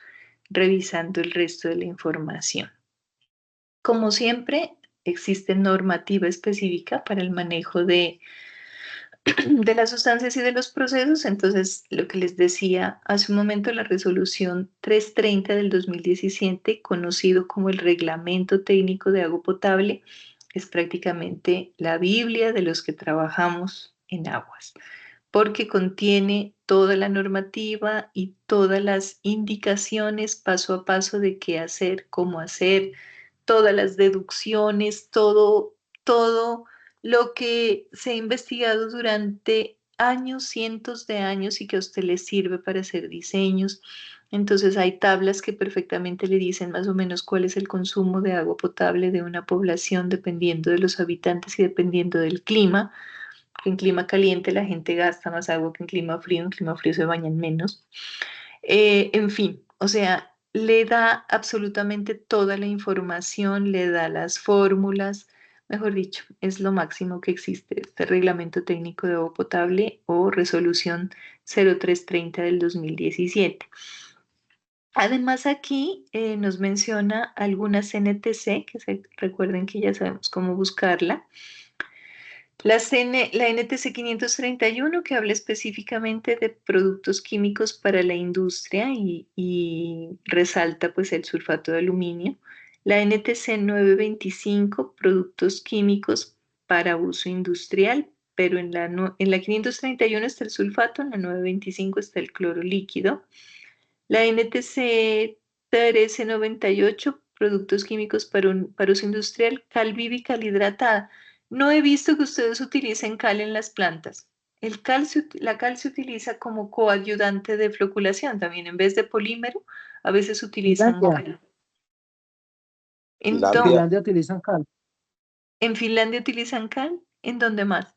revisando el resto de la información. Como siempre, existe normativa específica para el manejo de las sustancias y de los procesos. Entonces, lo que les decía hace un momento, la resolución 330 del 2017, conocido como el Reglamento Técnico de Agua Potable, es prácticamente la Biblia de los que trabajamos en aguas, porque contiene toda la normativa y todas las indicaciones paso a paso de qué hacer, cómo hacer, todas las deducciones, todo lo que se ha investigado durante años, cientos de años y que a usted le sirve para hacer diseños. Entonces hay tablas que perfectamente le dicen más o menos cuál es el consumo de agua potable de una población dependiendo de los habitantes y dependiendo del clima. En clima caliente la gente gasta más agua que en clima frío se bañan menos. En fin, o sea, le da absolutamente toda la información, le da las fórmulas, mejor dicho, es lo máximo que existe, este reglamento técnico de agua potable o resolución 0330 del 2017. Además aquí nos menciona algunas NTC, recuerden que ya sabemos cómo buscarla. La NTC 531 que habla específicamente de productos químicos para la industria y resalta pues el sulfato de aluminio. La NTC 925, productos químicos para uso industrial, pero en la 531 está el sulfato, en la 925 está el cloro líquido. La NTC 1398, productos químicos para uso industrial, cal viva y cal hidratada. No he visto que ustedes utilicen cal en las plantas. La cal se utiliza como coayudante de floculación también. En vez de polímero, a veces utilizan Finlandia. cal. En Entonces, Finlandia utilizan cal. ¿en Finlandia utilizan cal? ¿En dónde más?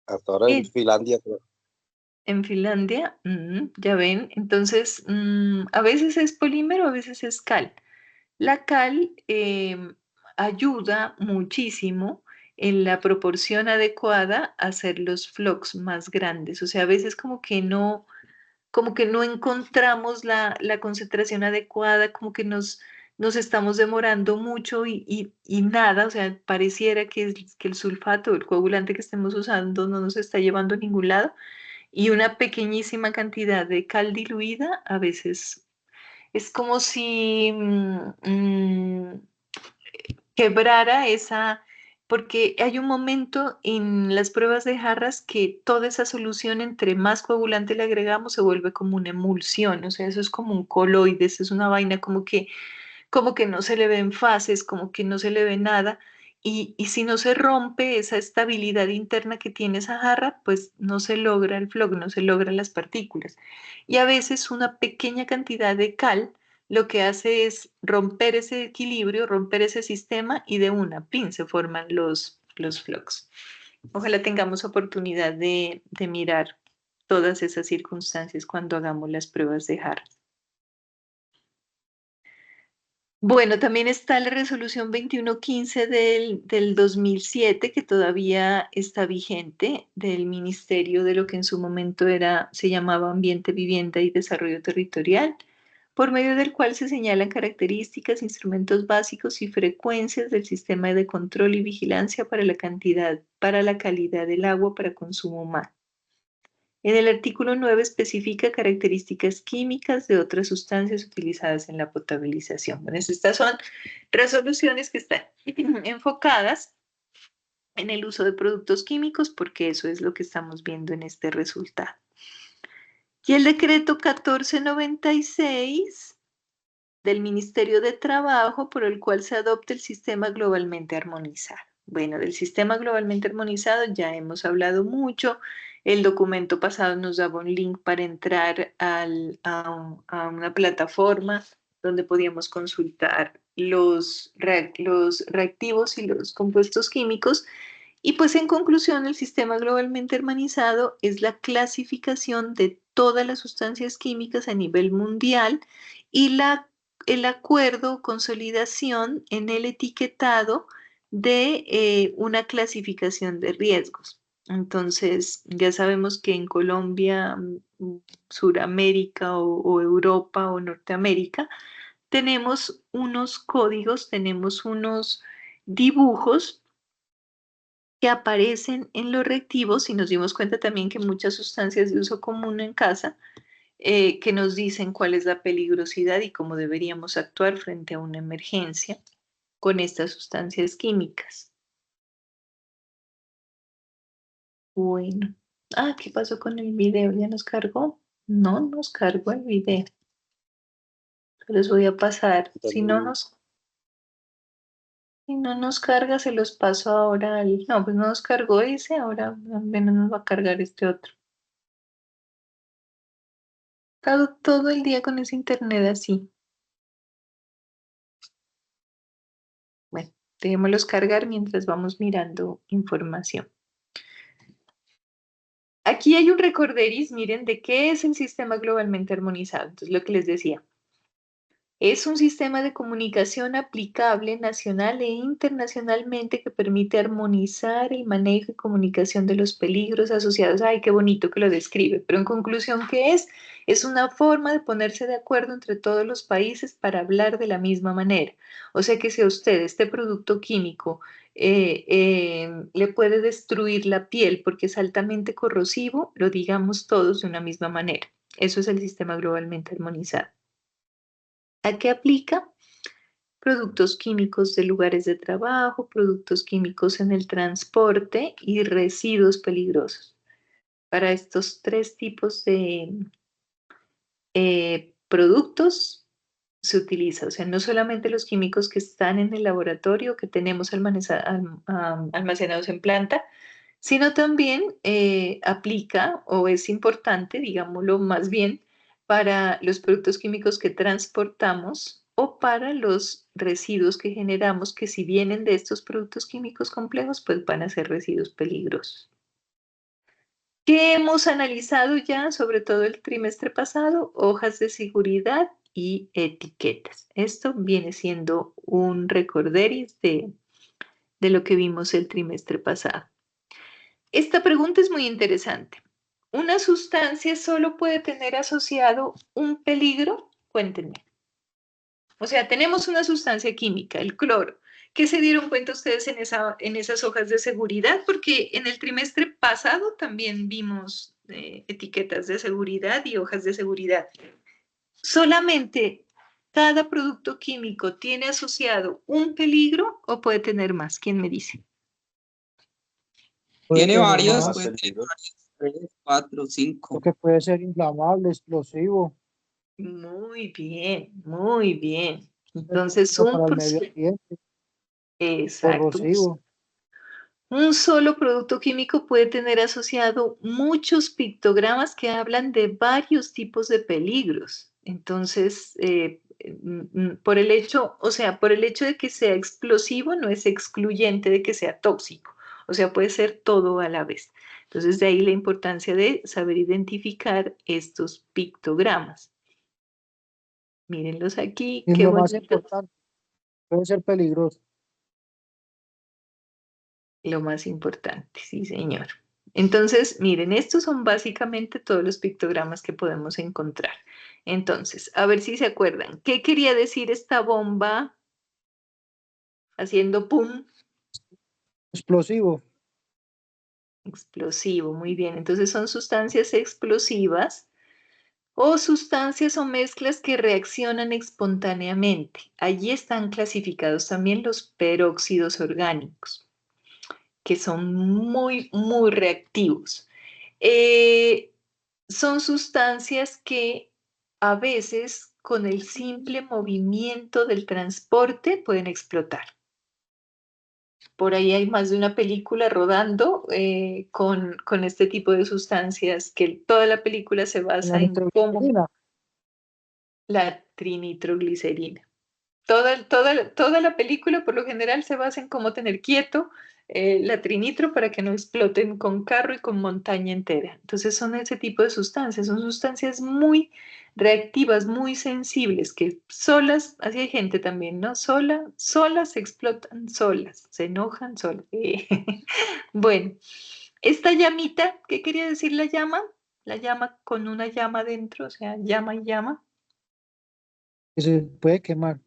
Hasta ahora en Finlandia, creo. En Finlandia, ya ven. Entonces, a veces es polímero, a veces es cal. La cal ayuda muchísimo en la proporción adecuada a hacer los flocks más grandes. O sea, a veces como que no encontramos la concentración adecuada, como que nos estamos demorando mucho y nada, o sea, pareciera que el sulfato, el coagulante que estemos usando no nos está llevando a ningún lado y una pequeñísima cantidad de cal diluida a veces es como si quebrara porque hay un momento en las pruebas de jarras que toda esa solución, entre más coagulante le agregamos, se vuelve como una emulsión, o sea, eso es como un coloide, eso es una vaina como que no se le ven fases, como que no se le ve nada. Y si no se rompe esa estabilidad interna que tiene esa jarra, pues no se logra el flow, no se logran las partículas. Y a veces una pequeña cantidad de cal lo que hace es romper ese equilibrio, romper ese sistema y de una pin se forman los flocks. Ojalá tengamos oportunidad de mirar todas esas circunstancias cuando hagamos las pruebas de jarra. Bueno, también está la resolución 2115 del 2007, que todavía está vigente, del Ministerio de lo que en su momento se llamaba Ambiente, Vivienda y Desarrollo Territorial, por medio del cual se señalan características, instrumentos básicos y frecuencias del sistema de control y vigilancia para la calidad del agua para consumo humano. En el artículo 9 especifica características químicas de otras sustancias utilizadas en la potabilización. Bueno, estas son resoluciones que están enfocadas en el uso de productos químicos porque eso es lo que estamos viendo en este resultado. Y el decreto 1496 del Ministerio de Trabajo por el cual se adopta el sistema globalmente armonizado. Bueno, del sistema globalmente armonizado ya hemos hablado mucho. El documento pasado nos daba un link para entrar a una plataforma donde podíamos consultar los reactivos y los compuestos químicos. Y pues en conclusión, el sistema globalmente armonizado es la clasificación de todas las sustancias químicas a nivel mundial y el acuerdo o consolidación en el etiquetado de una clasificación de riesgos. Entonces, ya sabemos que en Colombia, Suramérica o Europa o Norteamérica, tenemos unos códigos, tenemos unos dibujos que aparecen en los reactivos y nos dimos cuenta también que muchas sustancias de uso común en casa que nos dicen cuál es la peligrosidad y cómo deberíamos actuar frente a una emergencia con estas sustancias químicas. Bueno, ¿qué pasó con el video? ¿Ya nos cargó? No nos cargó el video. Los voy a pasar. Si no También. nos carga, se los paso ahora al... No, pues no nos cargó ese, ahora al menos nos va a cargar este otro. Todo el día con ese internet así. Bueno, dejémoslos cargar mientras vamos mirando información. Aquí hay un recorderis, miren, de qué es el sistema globalmente armonizado. Entonces, lo que les decía. Es un sistema de comunicación aplicable nacional e internacionalmente que permite armonizar el manejo y comunicación de los peligros asociados. Ay, qué bonito que lo describe. Pero en conclusión, ¿qué es? Es una forma de ponerse de acuerdo entre todos los países para hablar de la misma manera. O sea que si a usted este producto químico le puede destruir la piel porque es altamente corrosivo, lo digamos todos de una misma manera. Eso es el sistema globalmente armonizado. ¿A qué aplica? Productos químicos de lugares de trabajo, productos químicos en el transporte y residuos peligrosos. Para estos tres tipos de productos se utiliza, o sea, no solamente los químicos que están en el laboratorio, que tenemos almacenados en planta, sino también aplica o es importante, digámoslo más bien, para los productos químicos que transportamos o para los residuos que generamos, que si vienen de estos productos químicos complejos, pues van a ser residuos peligrosos. ¿Qué hemos analizado ya, sobre todo el trimestre pasado? Hojas de seguridad y etiquetas. Esto viene siendo un recorderis de lo que vimos el trimestre pasado. Esta pregunta es muy interesante. ¿Una sustancia solo puede tener asociado un peligro? Cuéntenme. O sea, tenemos una sustancia química, el cloro. ¿Qué se dieron cuenta ustedes en esas hojas de seguridad? Porque en el trimestre pasado también vimos etiquetas de seguridad y hojas de seguridad. ¿Solamente cada producto químico tiene asociado un peligro o puede tener más? ¿Quién me dice? Puede Tiene tener varios, más, puede tener varios, 3, 4, 5. porque puede ser inflamable, explosivo, Muy bien, muy bien. Entonces, no para el medio ambiente, exacto. corrosivo. Un solo producto químico puede tener asociado muchos pictogramas que hablan de varios tipos de peligros. Entonces, por el hecho, o sea, por el hecho de que sea explosivo, no es excluyente de que sea tóxico. O sea, puede ser todo a la vez. Entonces, de ahí la importancia de saber identificar estos pictogramas. Mírenlos aquí, Y qué lo más bonito. importante, puede ser peligroso. Lo más importante, sí, señor. Entonces, miren, estos son básicamente todos los pictogramas que podemos encontrar. Entonces, a ver si se acuerdan. ¿Qué quería decir esta bomba haciendo pum? Explosivo, Explosivo, muy bien. Entonces son sustancias explosivas o sustancias o mezclas que reaccionan espontáneamente. Allí están clasificados también los peróxidos orgánicos, que son muy, muy reactivos. Son sustancias que a veces con el simple movimiento del transporte pueden explotar. Por ahí hay más de una película rodando con este tipo de sustancias que toda la película se la basa en cómo nitroglicerina, la trinitroglicerina. Toda la película por lo general se basa en cómo tener quieto la trinitro para que no exploten con carro y con montaña entera. Entonces son ese tipo de sustancias, son sustancias muy reactivas, muy sensibles, que solas, así hay gente también, ¿no? Solas explotan solas, se enojan solas. Bueno, esta llamita, ¿qué quería decir la llama? La llama con una llama dentro, o sea, llama y llama. que se puede quemar.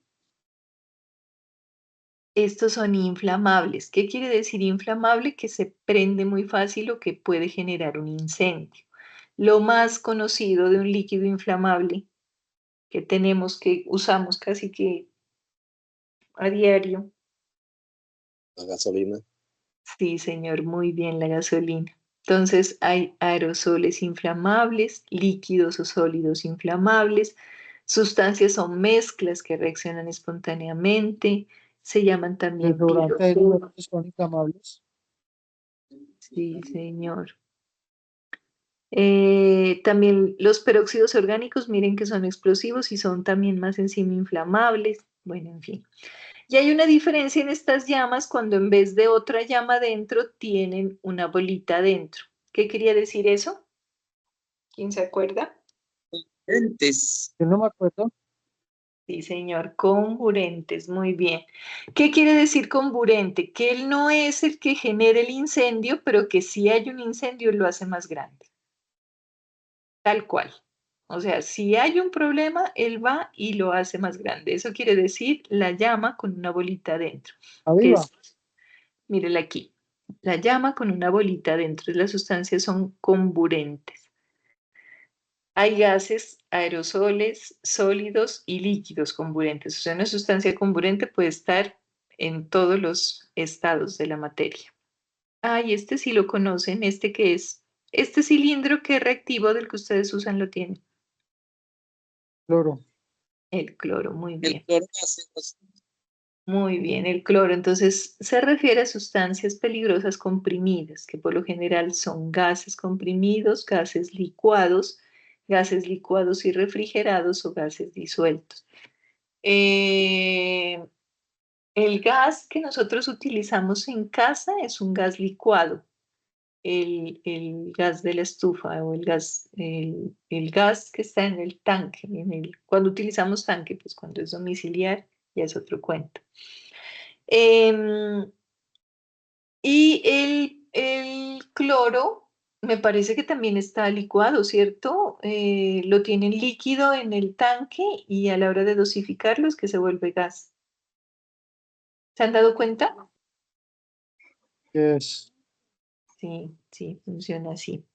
Estos son inflamables. ¿Qué quiere decir inflamable? Que se prende muy fácil o que puede generar un incendio. Lo más conocido de un líquido inflamable que tenemos, que usamos casi que a diario. La gasolina. Sí, señor, muy bien, la gasolina. Entonces hay aerosoles inflamables, líquidos o sólidos inflamables, Sustancias o mezclas que reaccionan espontáneamente, se llaman también Desodorante de piroténicos. elementos son inflamables. Sí, señor. También los peróxidos orgánicos, miren que son explosivos y son también más encima inflamables. Bueno, en fin. Y hay una diferencia en estas llamas cuando en vez de otra llama dentro tienen una bolita dentro. ¿Qué quería decir eso? ¿Quién se acuerda? Entes. Yo no me acuerdo. Sí, señor, comburentes, muy bien. ¿Qué quiere decir comburente? Que él no es el que genera el incendio, pero que si hay un incendio lo hace más grande. Tal cual. O sea, si hay un problema, él va y lo hace más grande. Eso quiere decir la llama con una bolita dentro. Que Aviva. es, mírela aquí, la llama con una bolita dentro. Las sustancias son comburentes. Hay gases, aerosoles, sólidos y líquidos comburentes. O sea, una sustancia comburente puede estar en todos los estados de la materia. Ay, este sí lo conocen, este que es, este cilindro que reactivo del que ustedes usan lo tiene. Cloro. El cloro, muy El bien. cloro gaseoso. Muy bien, el cloro. Entonces, se refiere a sustancias peligrosas comprimidas, que por lo general son gases comprimidos, gases licuados y refrigerados o gases disueltos. Eh, el gas que nosotros utilizamos en casa es un gas licuado, el gas de la estufa o el gas que está en el tanque. Cuando utilizamos tanque, pues cuando es domiciliar, ya es otro cuento. Em, y el cloro me parece que también está licuado, ¿cierto? Lo tienen líquido en el tanque y a la hora de dosificarlo es que se vuelve gas. ¿Se han dado cuenta? Que es Sí, sí, funciona así.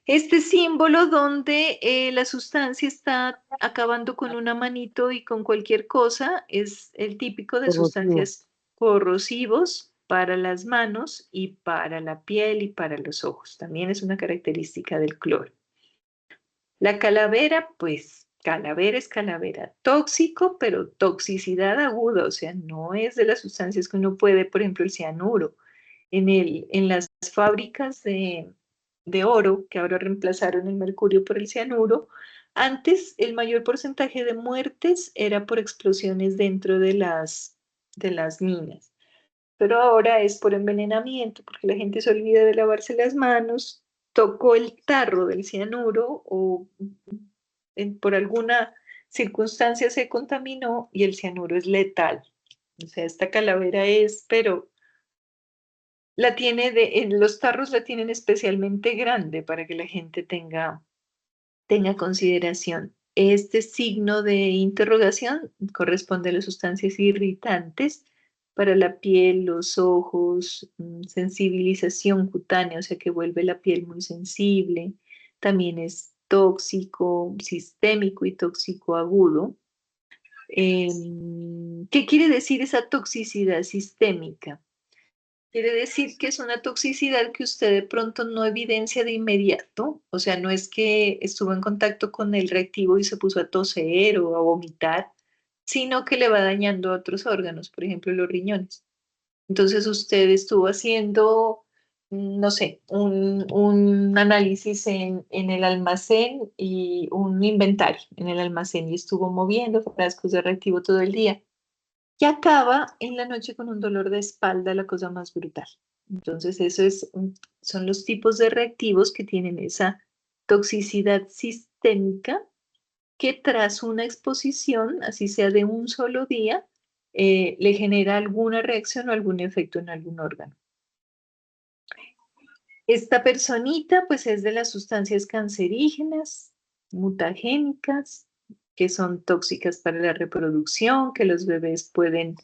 Este símbolo donde la sustancia está acabando con una manito y con cualquier cosa es el típico de corrosivo. sustancias corrosivos para las manos y para la piel y para los ojos. También es una característica del cloro. La calavera, pues calavera es calavera. Tóxico, pero toxicidad aguda, o sea, no es de las sustancias que uno puede, por ejemplo, el cianuro. En las fábricas de oro, que ahora reemplazaron el mercurio por el cianuro, antes el mayor porcentaje de muertes era por explosiones dentro de las minas, pero ahora es por envenenamiento, porque la gente se olvida de lavarse las manos, tocó el tarro del cianuro o por alguna circunstancia se contaminó y el cianuro es letal. O sea, esta calavera es, pero la tiene en los tarros la tienen especialmente grande para que la gente tenga consideración. Este signo de interrogación corresponde a las sustancias irritantes para la piel, los ojos, sensibilización cutánea, o sea que vuelve la piel muy sensible. También es tóxico, sistémico y tóxico agudo. ¿Qué quiere decir esa toxicidad sistémica? Quiere decir que es una toxicidad que usted de pronto no evidencia de inmediato, o sea, no es que estuvo en contacto con el reactivo y se puso a toser o a vomitar, sino que le va dañando a otros órganos, por ejemplo, los riñones. Entonces usted estuvo haciendo, no sé, un análisis en el almacén y un inventario en el almacén y estuvo moviendo frascos de reactivo todo el día que acaba en la noche con un dolor de espalda, la cosa más brutal. Entonces, son los tipos de reactivos que tienen esa toxicidad sistémica que tras una exposición, así sea de un solo día, le genera alguna reacción o algún efecto en algún órgano. Esta personita, pues, es de las sustancias cancerígenas, mutagénicas, que son tóxicas para la reproducción, que los bebés pueden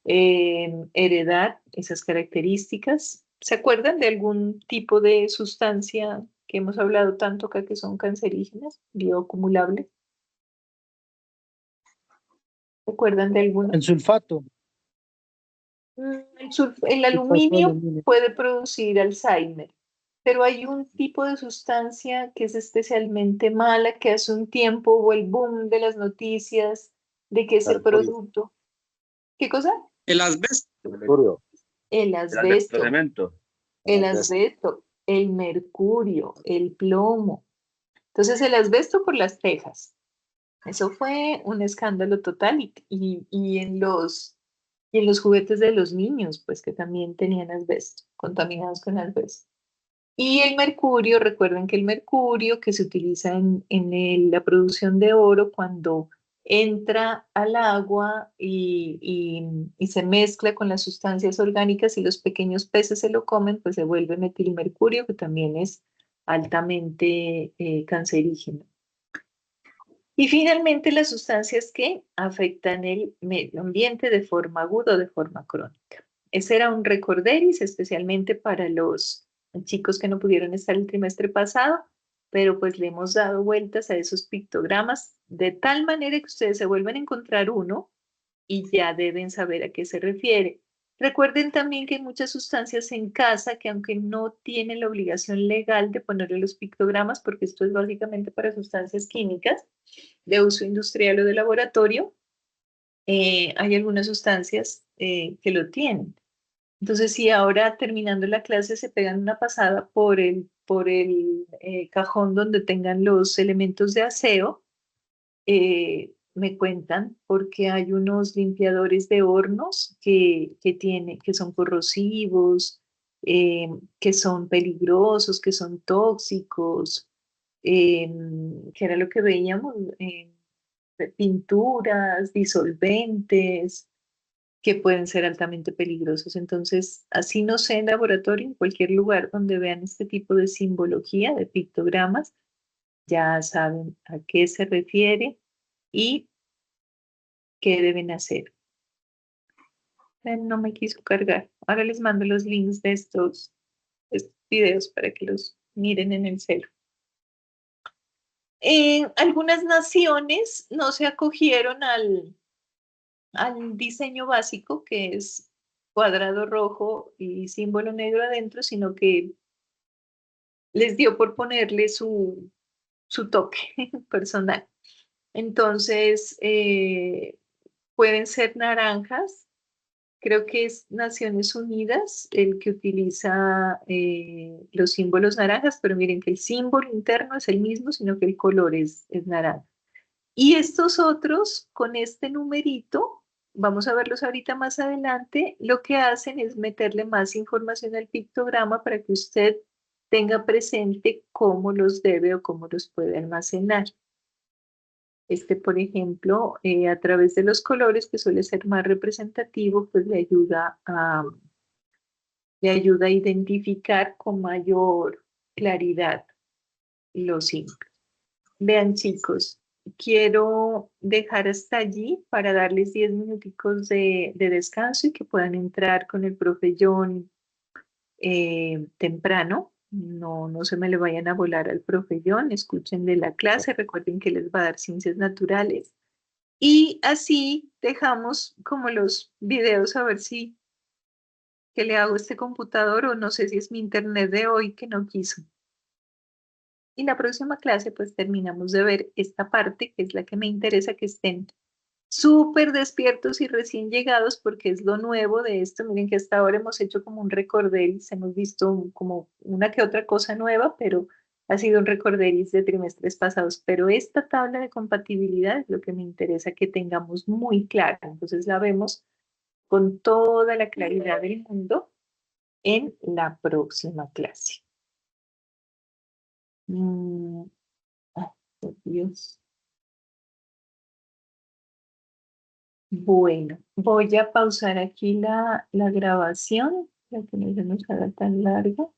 heredar esas características. ¿Se acuerdan de algún tipo de sustancia que hemos hablado tanto acá que son cancerígenas, bioacumulables? ¿Se acuerdan de alguna? El sulfato. El Sulfato de aluminio aluminio. puede producir Alzheimer. pero hay un tipo de sustancia que es especialmente mala, que hace un tiempo hubo el boom de las noticias de que ese Mercurio. producto, ¿qué cosa? El asbesto. Mercurio. El El asbesto, cemento. el Asbesto. asbesto, el mercurio, el plomo. Entonces el asbesto por las tejas. Eso fue un escándalo total y en los juguetes de los niños, pues que también tenían asbesto, contaminados con asbesto. Y el mercurio, recuerden que el mercurio que se utiliza la producción de oro cuando entra al agua y se mezcla con las sustancias orgánicas y los pequeños peces se lo comen, pues se vuelve metilmercurio, que también es altamente cancerígeno. Y finalmente las sustancias que afectan el medio ambiente de forma aguda o de forma crónica. Ese era un recorderis especialmente para los chicos que no pudieron estar el trimestre pasado, pero pues le hemos dado vueltas a esos pictogramas de tal manera que ustedes se vuelven a encontrar uno y ya deben saber a qué se refiere. Recuerden también que hay muchas sustancias en casa que aunque no tienen la obligación legal de ponerle los pictogramas, porque esto es básicamente para sustancias químicas de uso industrial o de laboratorio, hay algunas sustancias que lo tienen. Entonces, si ahora terminando la clase se pegan una pasada por el cajón donde tengan los elementos de aseo, me cuentan porque hay unos limpiadores de hornos que son corrosivos, que son peligrosos, que son tóxicos, que era lo que veíamos, pinturas, disolventes, que pueden ser altamente peligrosos. Entonces, así no sé en laboratorio, en cualquier lugar donde vean este tipo de simbología, de pictogramas, ya saben a qué se refiere y qué deben hacer. No me quiso cargar. Ahora les mando los links de estos videos para que los miren en el celu. Algunas naciones no se acogieron al diseño básico, que es cuadrado rojo y símbolo negro adentro, sino que les dio por ponerle su toque personal. Entonces, pueden ser naranjas. Creo que es Naciones Unidas el que utiliza los símbolos naranjas, pero miren que el símbolo interno es el mismo, sino que el color es naranja. Y estos otros, con este numerito, vamos a verlos ahorita más adelante, lo que hacen es meterle más información al pictograma para que usted tenga presente cómo los debe o cómo los puede almacenar. Por ejemplo, a través de los colores, que suele ser más representativo, pues le ayuda a identificar con mayor claridad los símbolos. Vean, chicos, quiero dejar hasta allí para darles 10 minuticos de descanso y que puedan entrar con el profe John temprano. No se me le vayan a volar al profe John, escuchen de la clase, recuerden que les va a dar ciencias naturales. Y así dejamos como los videos a ver si que le hago a este computador o no sé si es mi internet de hoy que no quiso. Y la próxima clase pues terminamos de ver esta parte que es la que me interesa que estén súper despiertos y recién llegados porque es lo nuevo de esto. Miren que hasta ahora hemos hecho como un recorderis, hemos visto como una que otra cosa nueva, pero ha sido un recorderis de trimestres pasados. Pero esta tabla de compatibilidad es lo que me interesa que tengamos muy clara. Entonces la vemos con toda la claridad del mundo en la próxima clase. Ay, por Dios. Bueno, voy a pausar aquí la grabación para que no se nos haga tan larga.